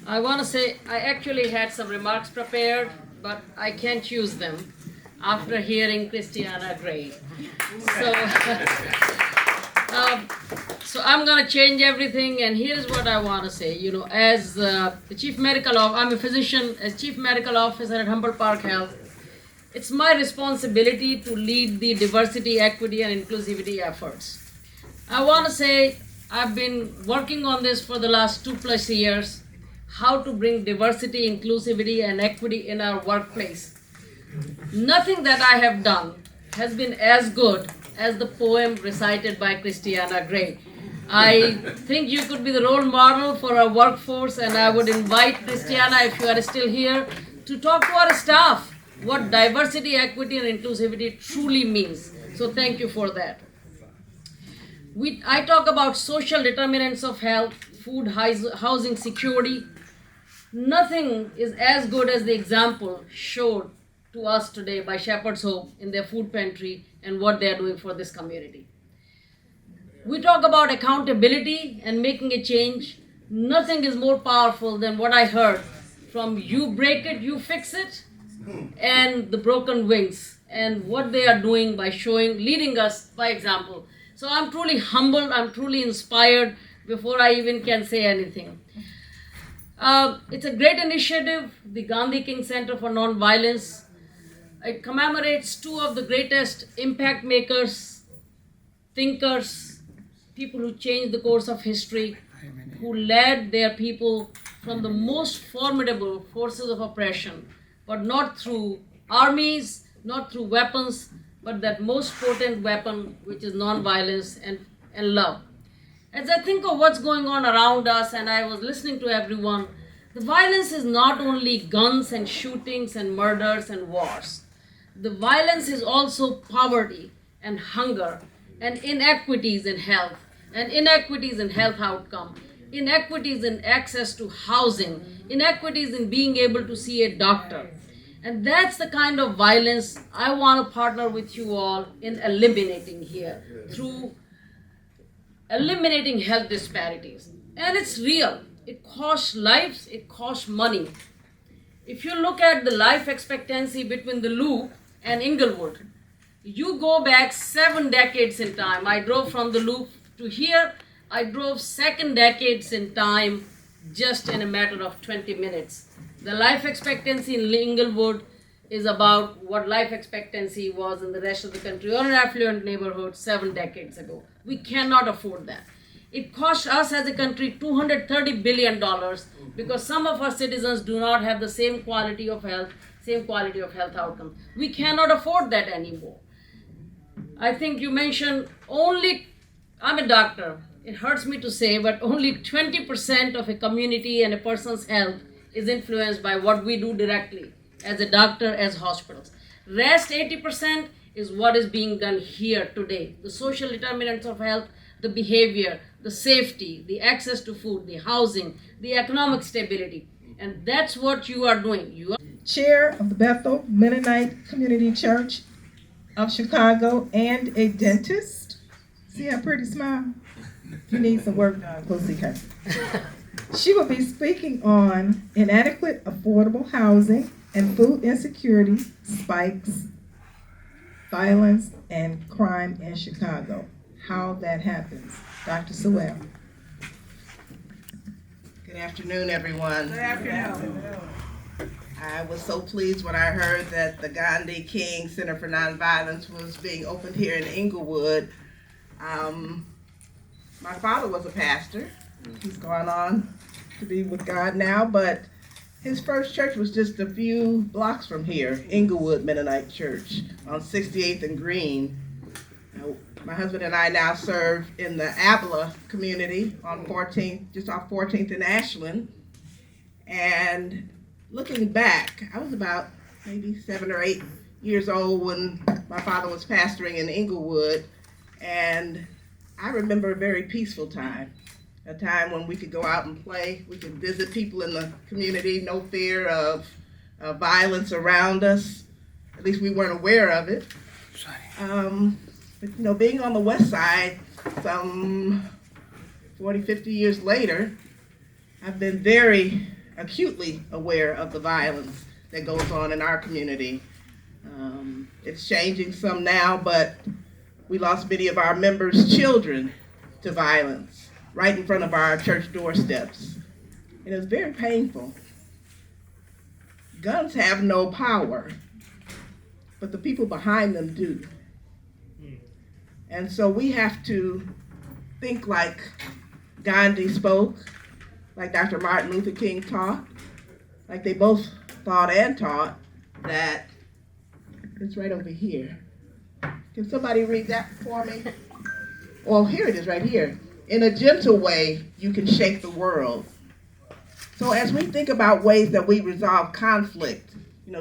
I want to say I actually had some remarks prepared, but I can't use them after hearing Christiana Gray. So I'm going to change everything, and here's what I want to say. You know, as the Chief Medical Officer, I'm a physician, as Chief Medical Officer at Humboldt Park Health, it's my responsibility to lead the diversity, equity, and inclusivity efforts. I want to say I've been working on this for the last 2+ years, how to bring diversity, inclusivity, and equity in our workplace. Nothing that I have done has been as good as the poem recited by Christiana Gray. I think you could be the role model for our workforce, and I would invite Christiana, if you are still here, to talk to our staff what diversity, equity, and inclusivity truly means. So thank you for that. I talk about social determinants of health, food, housing security. Nothing is as good as the example showed to us today by Shepherd's Hope in their food pantry and what they are doing for this community. We talk about accountability and making a change. Nothing is more powerful than what I heard from You Break It, You Fix It, and the Broken Wings, and what they are doing by leading us by example. So I'm truly humbled, I'm truly inspired before I even can say anything. It's a great initiative, the Gandhi King Center for Non-Violence. It commemorates two of the greatest impact makers, thinkers, people who changed the course of history, who led their people from the most formidable forces of oppression, but not through armies, not through weapons, but that most potent weapon, which is non-violence and love. As I think of what's going on around us, and I was listening to everyone, the violence is not only guns and shootings and murders and wars. The violence is also poverty, and hunger and inequities in health and inequities in health outcome, inequities in access to housing, inequities in being able to see a doctor. And that's the kind of violence I want to partner with you all in eliminating here through eliminating health disparities. And it's real. It costs lives, it costs money. If you look at the life expectancy between the Loop and Englewood, you go back 7 decades in time. I drove from the Loop to here. I drove 2 decades in time just in a matter of 20 minutes. The life expectancy in Englewood is about what life expectancy was in the rest of the country or in affluent neighborhoods 7 decades ago. We cannot afford that. It costs us as a country $230 billion because some of our citizens do not have the same quality of health outcomes. We cannot afford that anymore. I think you mentioned I'm a doctor. It hurts me to say, but only 20% of a community and a person's health is influenced by what we do directly as a doctor, as hospitals. Rest 80% is what is being done here today. The social determinants of health, the behavior, the safety, the access to food, the housing, the economic stability. And that's what you are doing. Chair of the Bethel Mennonite Community Church of Chicago and a dentist. See her pretty smile? If you need some work done, go see her. She will be speaking on inadequate affordable housing and food insecurity spikes, violence, and crime in Chicago. How that happens. Dr. Sewell. Good afternoon, everyone. Good afternoon. I was so pleased when I heard that the Gandhi King Center for Non-Violence was being opened here in Englewood. My father was a pastor. He's gone on to be with God now, but his first church was just a few blocks from here, Englewood Mennonite Church on 68th and Green. My husband and I now serve in the Avila community on 14th, just off 14th and Ashland. And looking back, I was about maybe 7 or 8 years old when my father was pastoring in Englewood. And I remember a very peaceful time, a time when we could go out and play. We could visit people in the community, no fear of violence around us. At least we weren't aware of it. But, being on the west side, some 40, 50 years later, I've been very acutely aware of the violence that goes on in our community. It's changing some now, but we lost many of our members' children to violence right in front of our church doorsteps. And it was very painful. Guns have no power, but the people behind them do. And so we have to think like Gandhi spoke, like Dr. Martin Luther King taught, like they both thought and taught, that it's right over here. Can somebody read that for me? Well, here it is right here. In a gentle way, you can shake the world. So as we think about ways that we resolve conflict,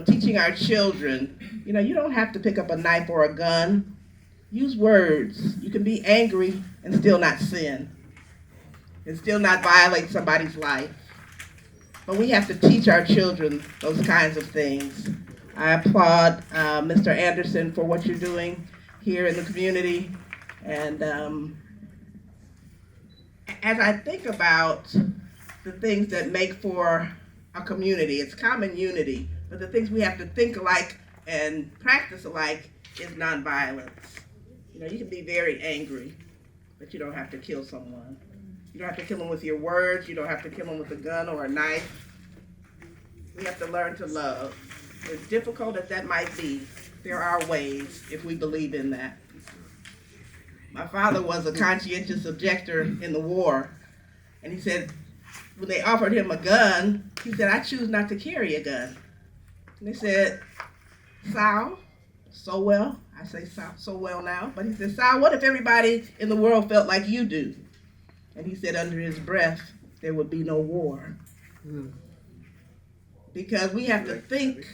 teaching our children, you don't have to pick up a knife or a gun. Use words. You can be angry and still not sin, and still not violate somebody's life. But we have to teach our children those kinds of things. I applaud Mr. Anderson for what you're doing here in the community. And as I think about the things that make for a community, it's common unity, but the things we have to think alike and practice alike is nonviolence. You can be very angry, but you don't have to kill someone. You don't have to kill them with your words. You don't have to kill them with a gun or a knife. We have to learn to love. As difficult as that might be, there are ways if we believe in that. My father was a conscientious objector in the war, and he said, when they offered him a gun, he said, I choose not to carry a gun. And they said, Sal, so well. I say so well now, but he said, Sal, what if everybody in the world felt like you do? And he said under his breath, there would be no war. Because we have to think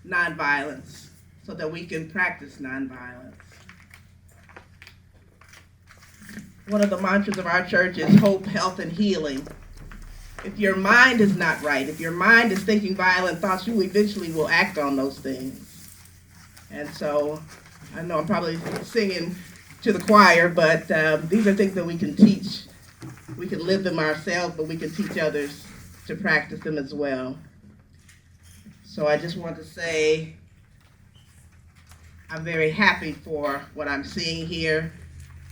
nonviolence. so that we can practice nonviolence. One of the mantras of our church is hope, health, and healing. If your mind is not right, if your mind is thinking violent thoughts, you eventually will act on those things. And so, I know I'm probably singing to the choir, but these are things that we can teach. We can live them ourselves, but we can teach others to practice them as well. So I just want to say I'm very happy for what I'm seeing here,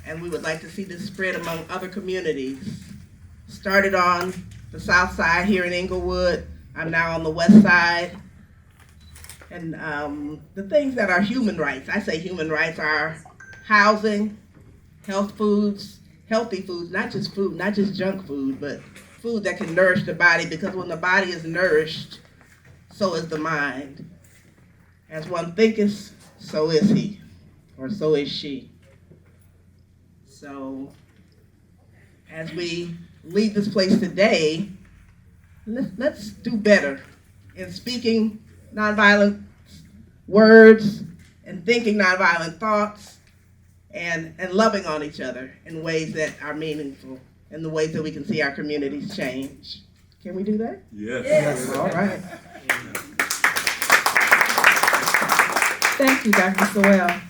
and we would like to see this spread among other communities. Started on the south side here in Englewood. I'm now on the west side. And the things that are human rights, I say human rights, are housing, healthy foods, not just food, not just junk food, but food that can nourish the body, because when the body is nourished, so is the mind. As one thinketh, so is he, or so is she. So, as we leave this place today, let's do better in speaking nonviolent words and thinking nonviolent thoughts and loving on each other in ways that are meaningful, in the ways that we can see our communities change. Can we do that? Yes. Yes. All right. Thank you, Dr. Sowell.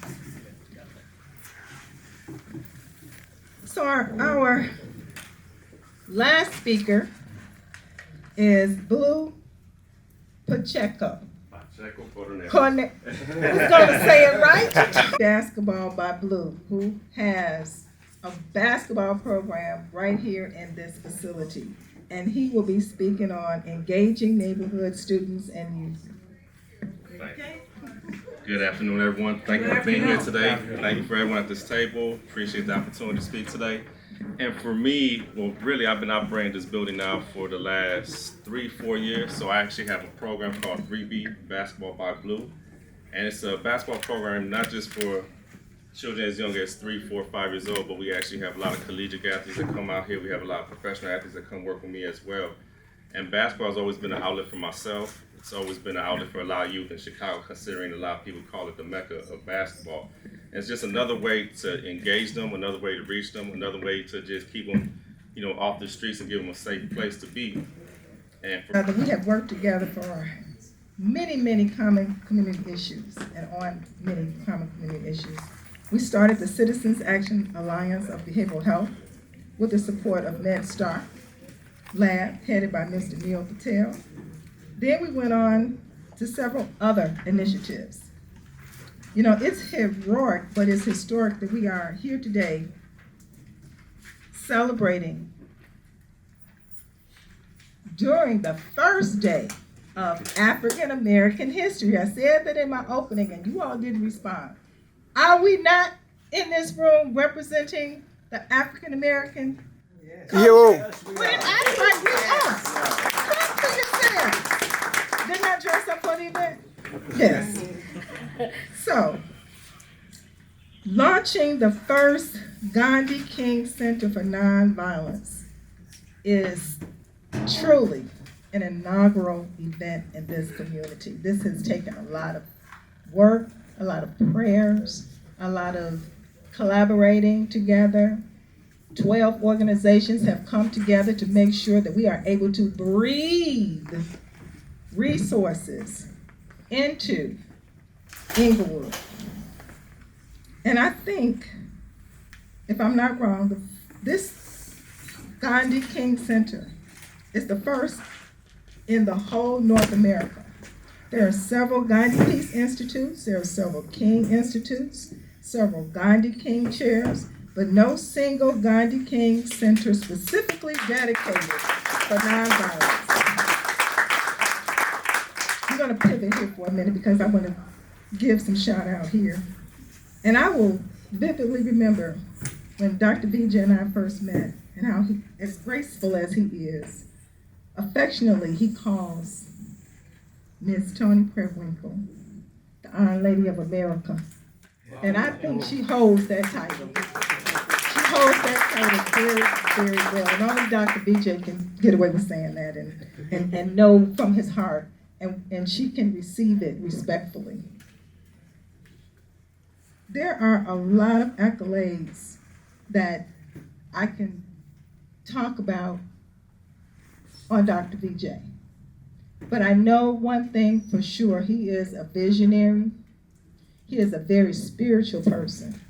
So our last speaker is Blue Pacheco. Who's going to say it right? Basketball by Blue, who has a basketball program right here in this facility. And he will be speaking on engaging neighborhood students and youth. Good afternoon, everyone. Thank you for being here today. Thank you for everyone at this table. Appreciate the opportunity to speak today. And for me, well, really, I've been operating this building now for the last 3-4 years. So I actually have a program called 3B, Basketball by Blue. And it's a basketball program not just for children as young as 3, 4, 5 years old, but we actually have a lot of collegiate athletes that come out here. We have a lot of professional athletes that come work with me as well. And basketball has always been an outlet for myself. It's always been an outlet for a lot of youth in Chicago, considering a lot of people call it the Mecca of basketball. And it's just another way to engage them, another way to reach them, another way to just keep them, off the streets and give them a safe place to be. And we have worked together for many common community issues and on many common community issues. We started the Citizens Action Alliance of Behavioral Health with the support of MedStar Lab, headed by Mr. Neil Patel. Then we went on to several other initiatives. It's heroic, but it's historic that we are here today celebrating during the first day of African American history. I said that in my opening and you all didn't respond. Are we not in this room representing the African American culture? Yo. Well, act like we are. Come to yourself. Didn't I dress up for the event? Yes. So, launching the first Gandhi King Center for Nonviolence is truly an inaugural event in this community. This has taken a lot of work, a lot of prayers, a lot of collaborating together. 12 organizations have come together to make sure that we are able to breathe resources into Englewood. And I think, if I'm not wrong, this Gandhi King Center is the first in the whole North America. There are several Gandhi Peace Institutes, there are several King Institutes, several Gandhi King chairs, but no single Gandhi King Center specifically dedicated for nonviolence. I'm going to pivot here for a minute because I want to give some shout out here. And I will vividly remember when Dr. Vijay and I first met and how he, as graceful as he is, affectionately he calls Miss Toni Prewinkle the Iron Lady of America. And I think she holds that title. She holds that title very, very well. And only Dr. Vijay can get away with saying that and know from his heart. And she can receive it respectfully. there are a lot of accolades that I can talk about on Dr. VJ. But I know one thing for sure, he is a visionary. He is a very spiritual person.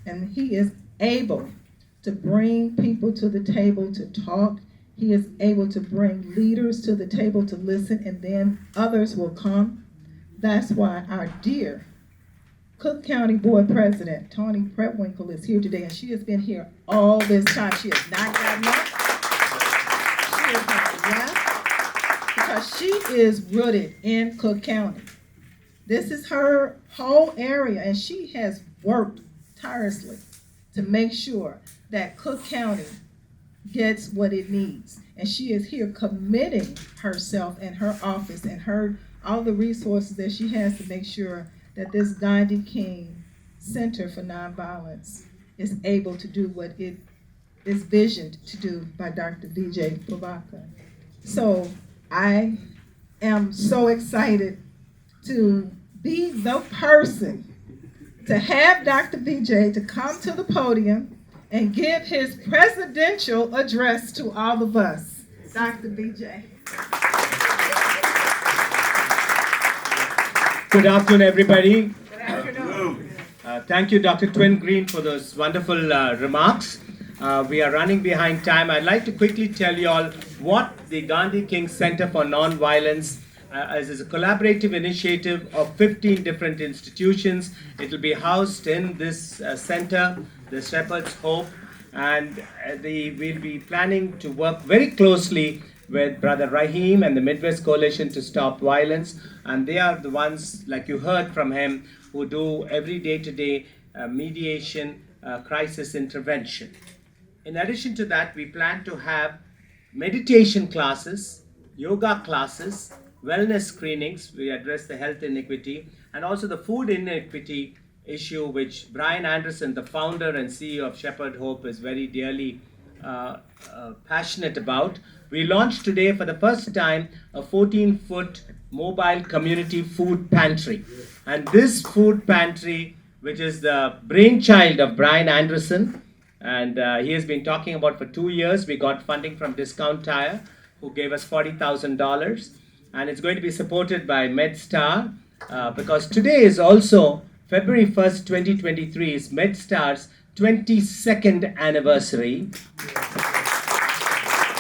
And he is able to bring people to the table to talk. He is able to bring leaders to the table to listen, and then others will come. That's why our dear Cook County Board President, Toni Preckwinkle, is here today, and she has been here all this time. She has not gotten up. She has not left, because she is rooted in Cook County. This is her whole area, and she has worked tirelessly to make sure that Cook County gets what it needs. And she is here committing herself and her office and all the resources that she has to make sure that this Gandhi King Center for Nonviolence is able to do what it is visioned to do by Dr. VJ Pavaka. So I am so excited to be the person to have Dr. VJ to come to the podium and give his presidential address to all of us. Dr. VJ. Good afternoon, everybody. Good afternoon. Thank you, Dr. Twin Green, for those wonderful remarks. We are running behind time. I'd like to quickly tell you all what the Gandhi King Center for Nonviolence is a collaborative initiative of 15 different institutions. It will be housed in this center, the Shepherd's Hope, and we'll be planning to work very closely with Brother Rahim and the Midwest Coalition to Stop Violence, and they are the ones, like you heard from him, who do every day-to-day mediation, crisis intervention. In addition to that, we plan to have meditation classes, yoga classes, wellness screenings. We address the health inequity and also the food inequity issue, which Brian Anderson, the founder and CEO of Shepherd Hope, is very dearly passionate about. We launched today for the first time a 14-foot mobile community food pantry. And this food pantry, which is the brainchild of Brian Anderson, and he has been talking about for 2 years. We got funding from Discount Tire, who gave us $40,000. And it's going to be supported by MedStar, because today is also February 1st, 2023 is MedStar's 22nd anniversary.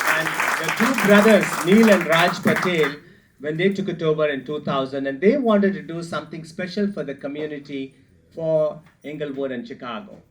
And the two brothers, Neil and Raj Patel, when they took it over in 2000, and they wanted to do something special for the community for Englewood and Chicago.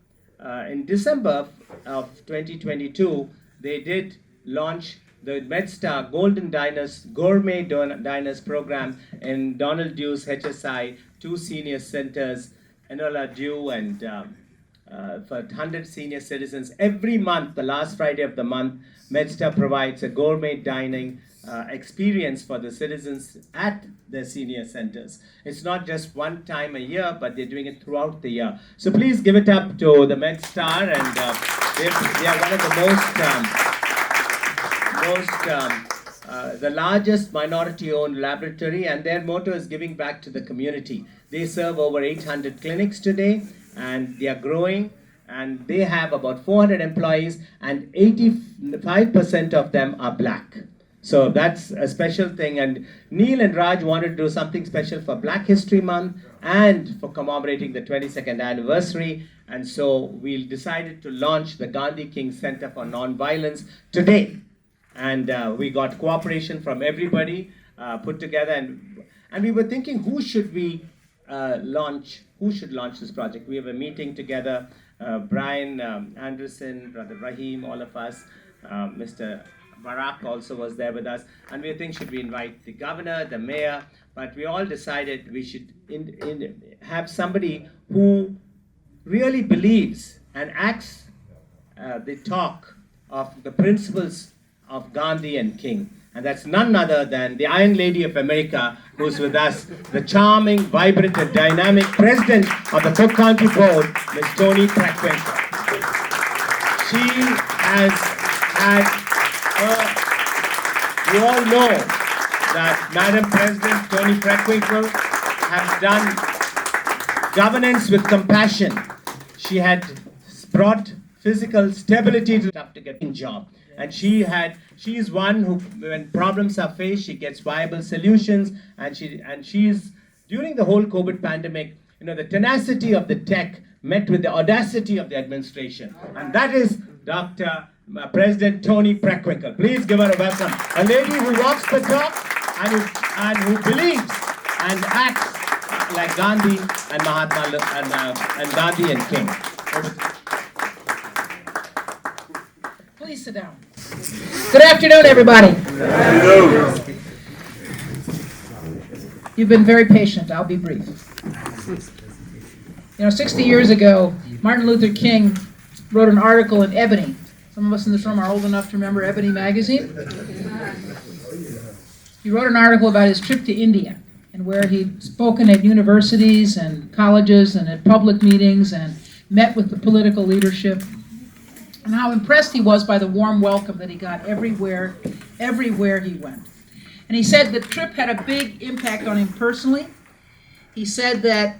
In December of 2022, they did launch the MedStar Golden Diners, Gourmet Diners program in Donald Dew's HSI, 2 senior centers, Enola Dew, and for 100 senior citizens. Every month, the last Friday of the month, MedStar provides a gourmet dining experience for the citizens at the senior centers. It's not just one time a year, but they're doing it throughout the year. So please give it up to the MedStar, and they are one of the largest minority-owned laboratory, and their motto is giving back to the community. They serve over 800 clinics today, and they are growing, and they have about 400 employees, and 85% of them are Black. So that's a special thing. And Neil and Raj wanted to do something special for Black History Month and for commemorating the 22nd anniversary. And so we decided to launch the Gandhi King Center for Nonviolence today. And we got cooperation from everybody put together. And we were thinking, who should launch this project? We have a meeting together, Brian Anderson, Brother Rahim, all of us, Mr. Barack also was there with us, and we think should we invite the governor, the mayor, but we all decided we should have somebody who really believes and acts the talk of the principles of Gandhi and King, and that's none other than the Iron Lady of America, who's with us, the charming, vibrant, and dynamic president of the Cook County Board, Ms. Toni Preckwinkle. She has had you all know that Madam President Toni Preckwinkle has done governance with compassion. She had brought physical stability to get a job. And she is one who, when problems are faced, she gets viable solutions. And she's, during the whole COVID pandemic, the tenacity of the tech met with the audacity of the administration. And that is Dr. President Toni Preckwinkle. Please give her a welcome. A lady who walks the talk and who believes and acts like Gandhi and Mahatma and Gandhi and King. Please sit down. Good afternoon, everybody. You've been very patient. I'll be brief. 60 years ago, Martin Luther King wrote an article in Ebony. Some of us in this room are old enough to remember Ebony magazine. He wrote an article about his trip to India and where he'd spoken at universities and colleges and at public meetings and met with the political leadership, and how impressed he was by the warm welcome that he got everywhere he went. And he said the trip had a big impact on him personally. He said that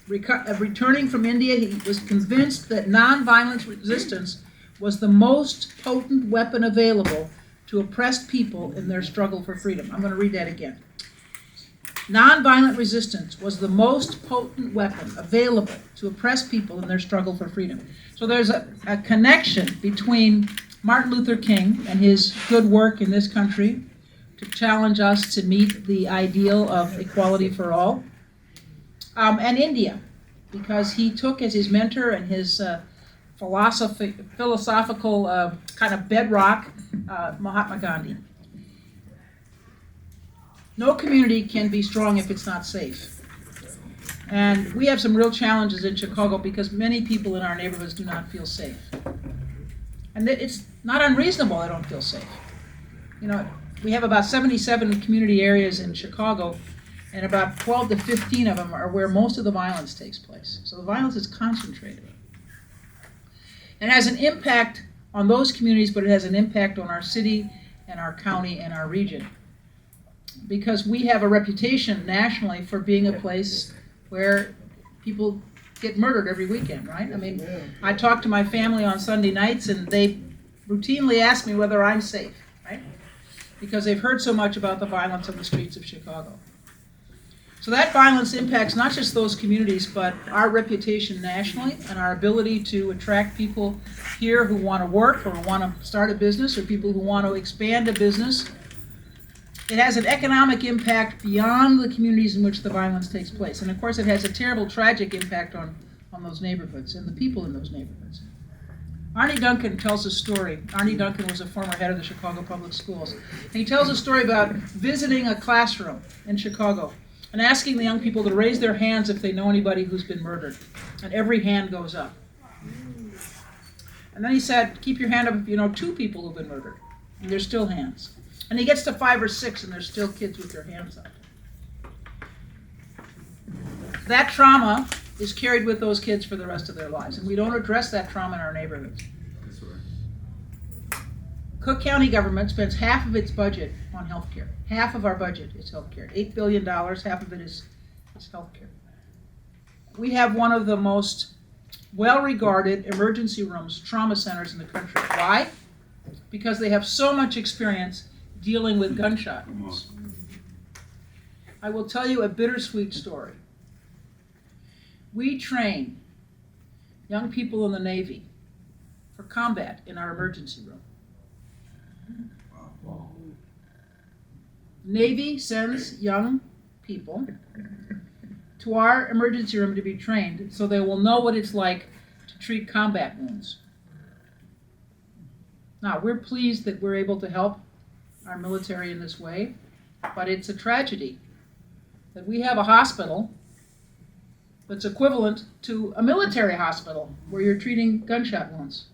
returning from India, he was convinced that nonviolent resistance was the most potent weapon available to oppressed people in their struggle for freedom. I'm going to read that again. Nonviolent resistance was the most potent weapon available to oppressed people in their struggle for freedom. So there's a connection between Martin Luther King and his good work in this country to challenge us to meet the ideal of equality for all, and India, because he took as his mentor and his philosophical kind of bedrock, Mahatma Gandhi. No community can be strong if it's not safe. And we have some real challenges in Chicago because many people in our neighborhoods do not feel safe. And it's not unreasonable they don't feel safe. We have about 77 community areas in Chicago, and about 12 to 15 of them are where most of the violence takes place. So the violence is concentrated. And it has an impact on those communities, but it has an impact on our city and our county and our region. Because we have a reputation nationally for being a place where people get murdered every weekend, right? I mean, I talk to my family on Sunday nights and they routinely ask me whether I'm safe, right? Because they've heard so much about the violence on the streets of Chicago. So that violence impacts not just those communities, but our reputation nationally and our ability to attract people here who want to work or want to start a business or people who want to expand a business. It has an economic impact beyond the communities in which the violence takes place. And of course, it has a terrible, tragic impact on those neighborhoods and the people in those neighborhoods. Arnie Duncan tells a story. Arnie Duncan was a former head of the Chicago Public Schools. And he tells a story about visiting a classroom in Chicago and asking the young people to raise their hands if they know anybody who's been murdered. And every hand goes up. And then he said, keep your hand up if you know 2 people who've been murdered. And there's still hands. And he gets to 5 or 6 and there's still kids with their hands up. That trauma is carried with those kids for the rest of their lives. And we don't address that trauma in our neighborhoods. Cook County government spends half of its budget on health care. Half of our budget is health care. $8 billion, half of it is health care. We have one of the most well-regarded emergency rooms, trauma centers in the country. Why? Because they have so much experience dealing with gunshot wounds. I will tell you a bittersweet story. We train young people in the Navy for combat in our emergency room. Navy sends young people to our emergency room to be trained so they will know what it's like to treat combat wounds. Now, we're pleased that we're able to help our military in this way, but it's a tragedy that we have a hospital that's equivalent to a military hospital where you're treating gunshot wounds.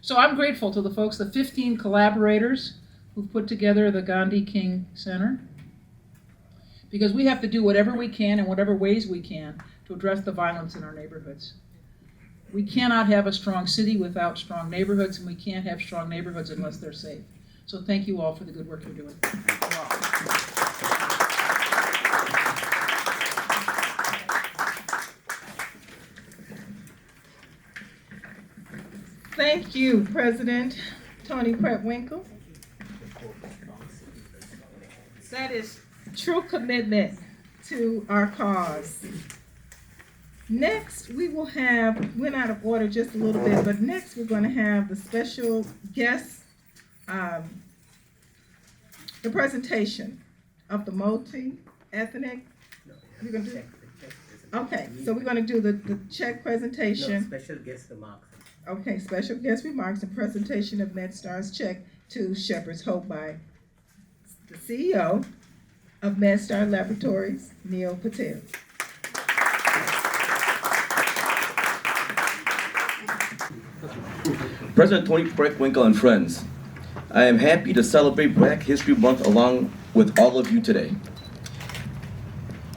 So I'm grateful to the folks, the 15 collaborators who've put together the Gandhi King Center, because we have to do whatever we can in whatever ways we can to address the violence in our neighborhoods. We cannot have a strong city without strong neighborhoods, and we can't have strong neighborhoods unless they're safe. So thank you all for the good work you're doing. Thank you, President Tony Preckwinkle. That is true commitment to our cause. Next, we will have, went out of order just a little bit, but next we're going to have the special guest, the presentation of the multi-ethnic. We're going to do, okay, so we're going to do the check presentation. No, special guest remarks. Okay, special guest remarks and presentation of MedStar's check to Shepherd's Hope by the CEO of MedStar Laboratories, Neil Patel. President Tony Preckwinkle and friends, I am happy to celebrate Black History Month along with all of you today.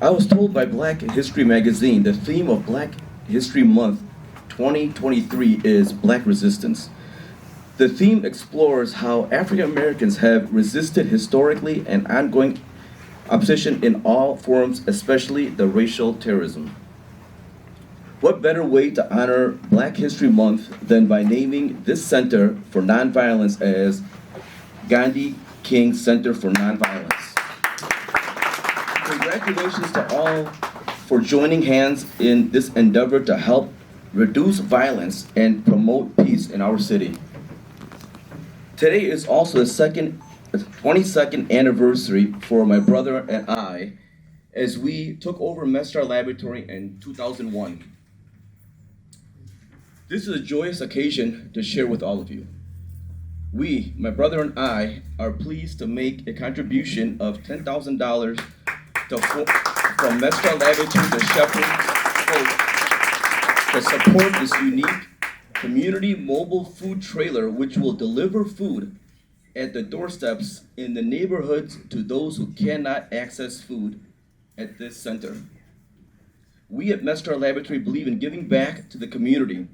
I was told by Black History Magazine the theme of Black History Month 2023 is Black Resistance. The theme explores how African Americans have resisted historically and ongoing opposition in all forms, especially the racial terrorism. What better way to honor Black History Month than by naming this Center for Nonviolence as Gandhi King Center for Nonviolence. Congratulations to all for joining hands in this endeavor to help reduce violence and promote peace in our city. Today is also the 22nd anniversary for my brother and I as we took over MedStar Laboratory in 2001. This is a joyous occasion to share with all of you. We, my brother and I, are pleased to make a contribution of $10,000 from MedStar Laboratory to Shepherd's Hope to support this unique community mobile food trailer which will deliver food at the doorsteps in the neighborhoods to those who cannot access food at this center. We at MedStar Laboratory believe in giving back to the community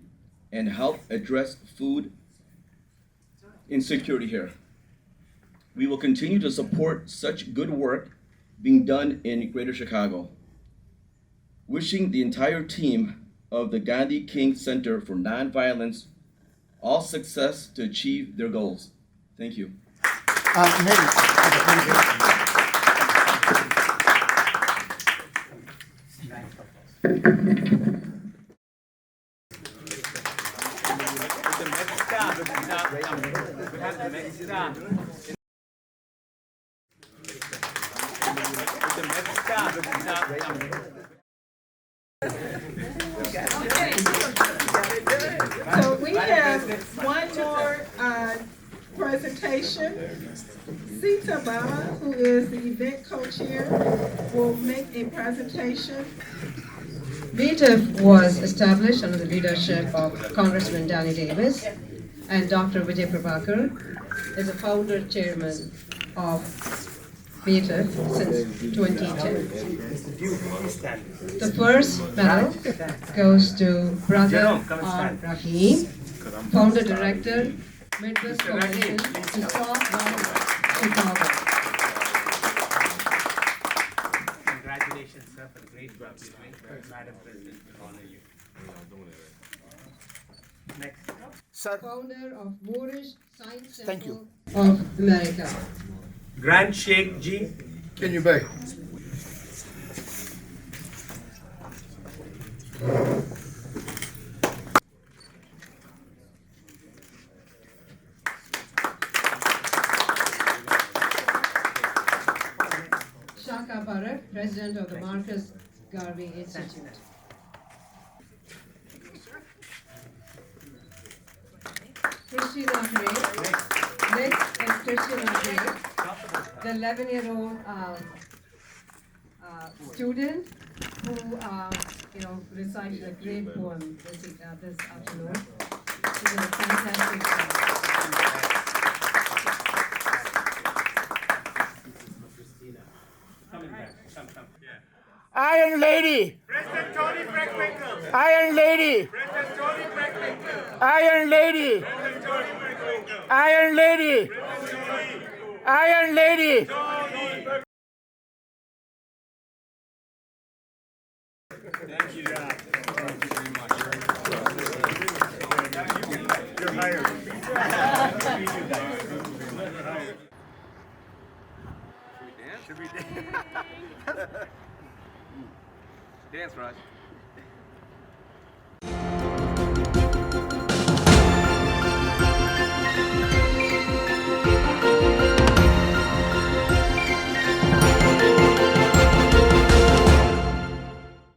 and help address food insecurity here. We will continue to support such good work being done in Greater Chicago. Wishing the entire team of the Gandhi King Center for Nonviolence all success to achieve their goals. Thank you. So we have one more presentation. Sita Bala, who is the event co-chair, will make a presentation. VTIF was established under the leadership of Congressman Danny Davis, and Dr. Vijay Prabhakar is a founder chairman of VTIF since 2010. The first medal goes to Brother R. Rahim, founder director, Midwest Coalition to Stop Violence, Chicago. Congratulations, sir, for the great job you're doing. Madam President, we honor you. Next. Sir. Founder of Moorish Science Thank Temple of America. Grand Sheikh Ji. Can you beg? Shaka Parak, president of the Marcus Garvey Institute. Christina Gray. Next is Christina Gray, the 11-year-old student who recited a great poem this afternoon. She did a fantastic job. Iron Lady. President Tony Preckwinkle. Iron Lady. President Tony Preckwinkle. Iron Lady. President Tony Preckwinkle. Iron Lady. Iron Lady. Thank you. Thank you very much. You're hired. Should we dance? Dance, Raj.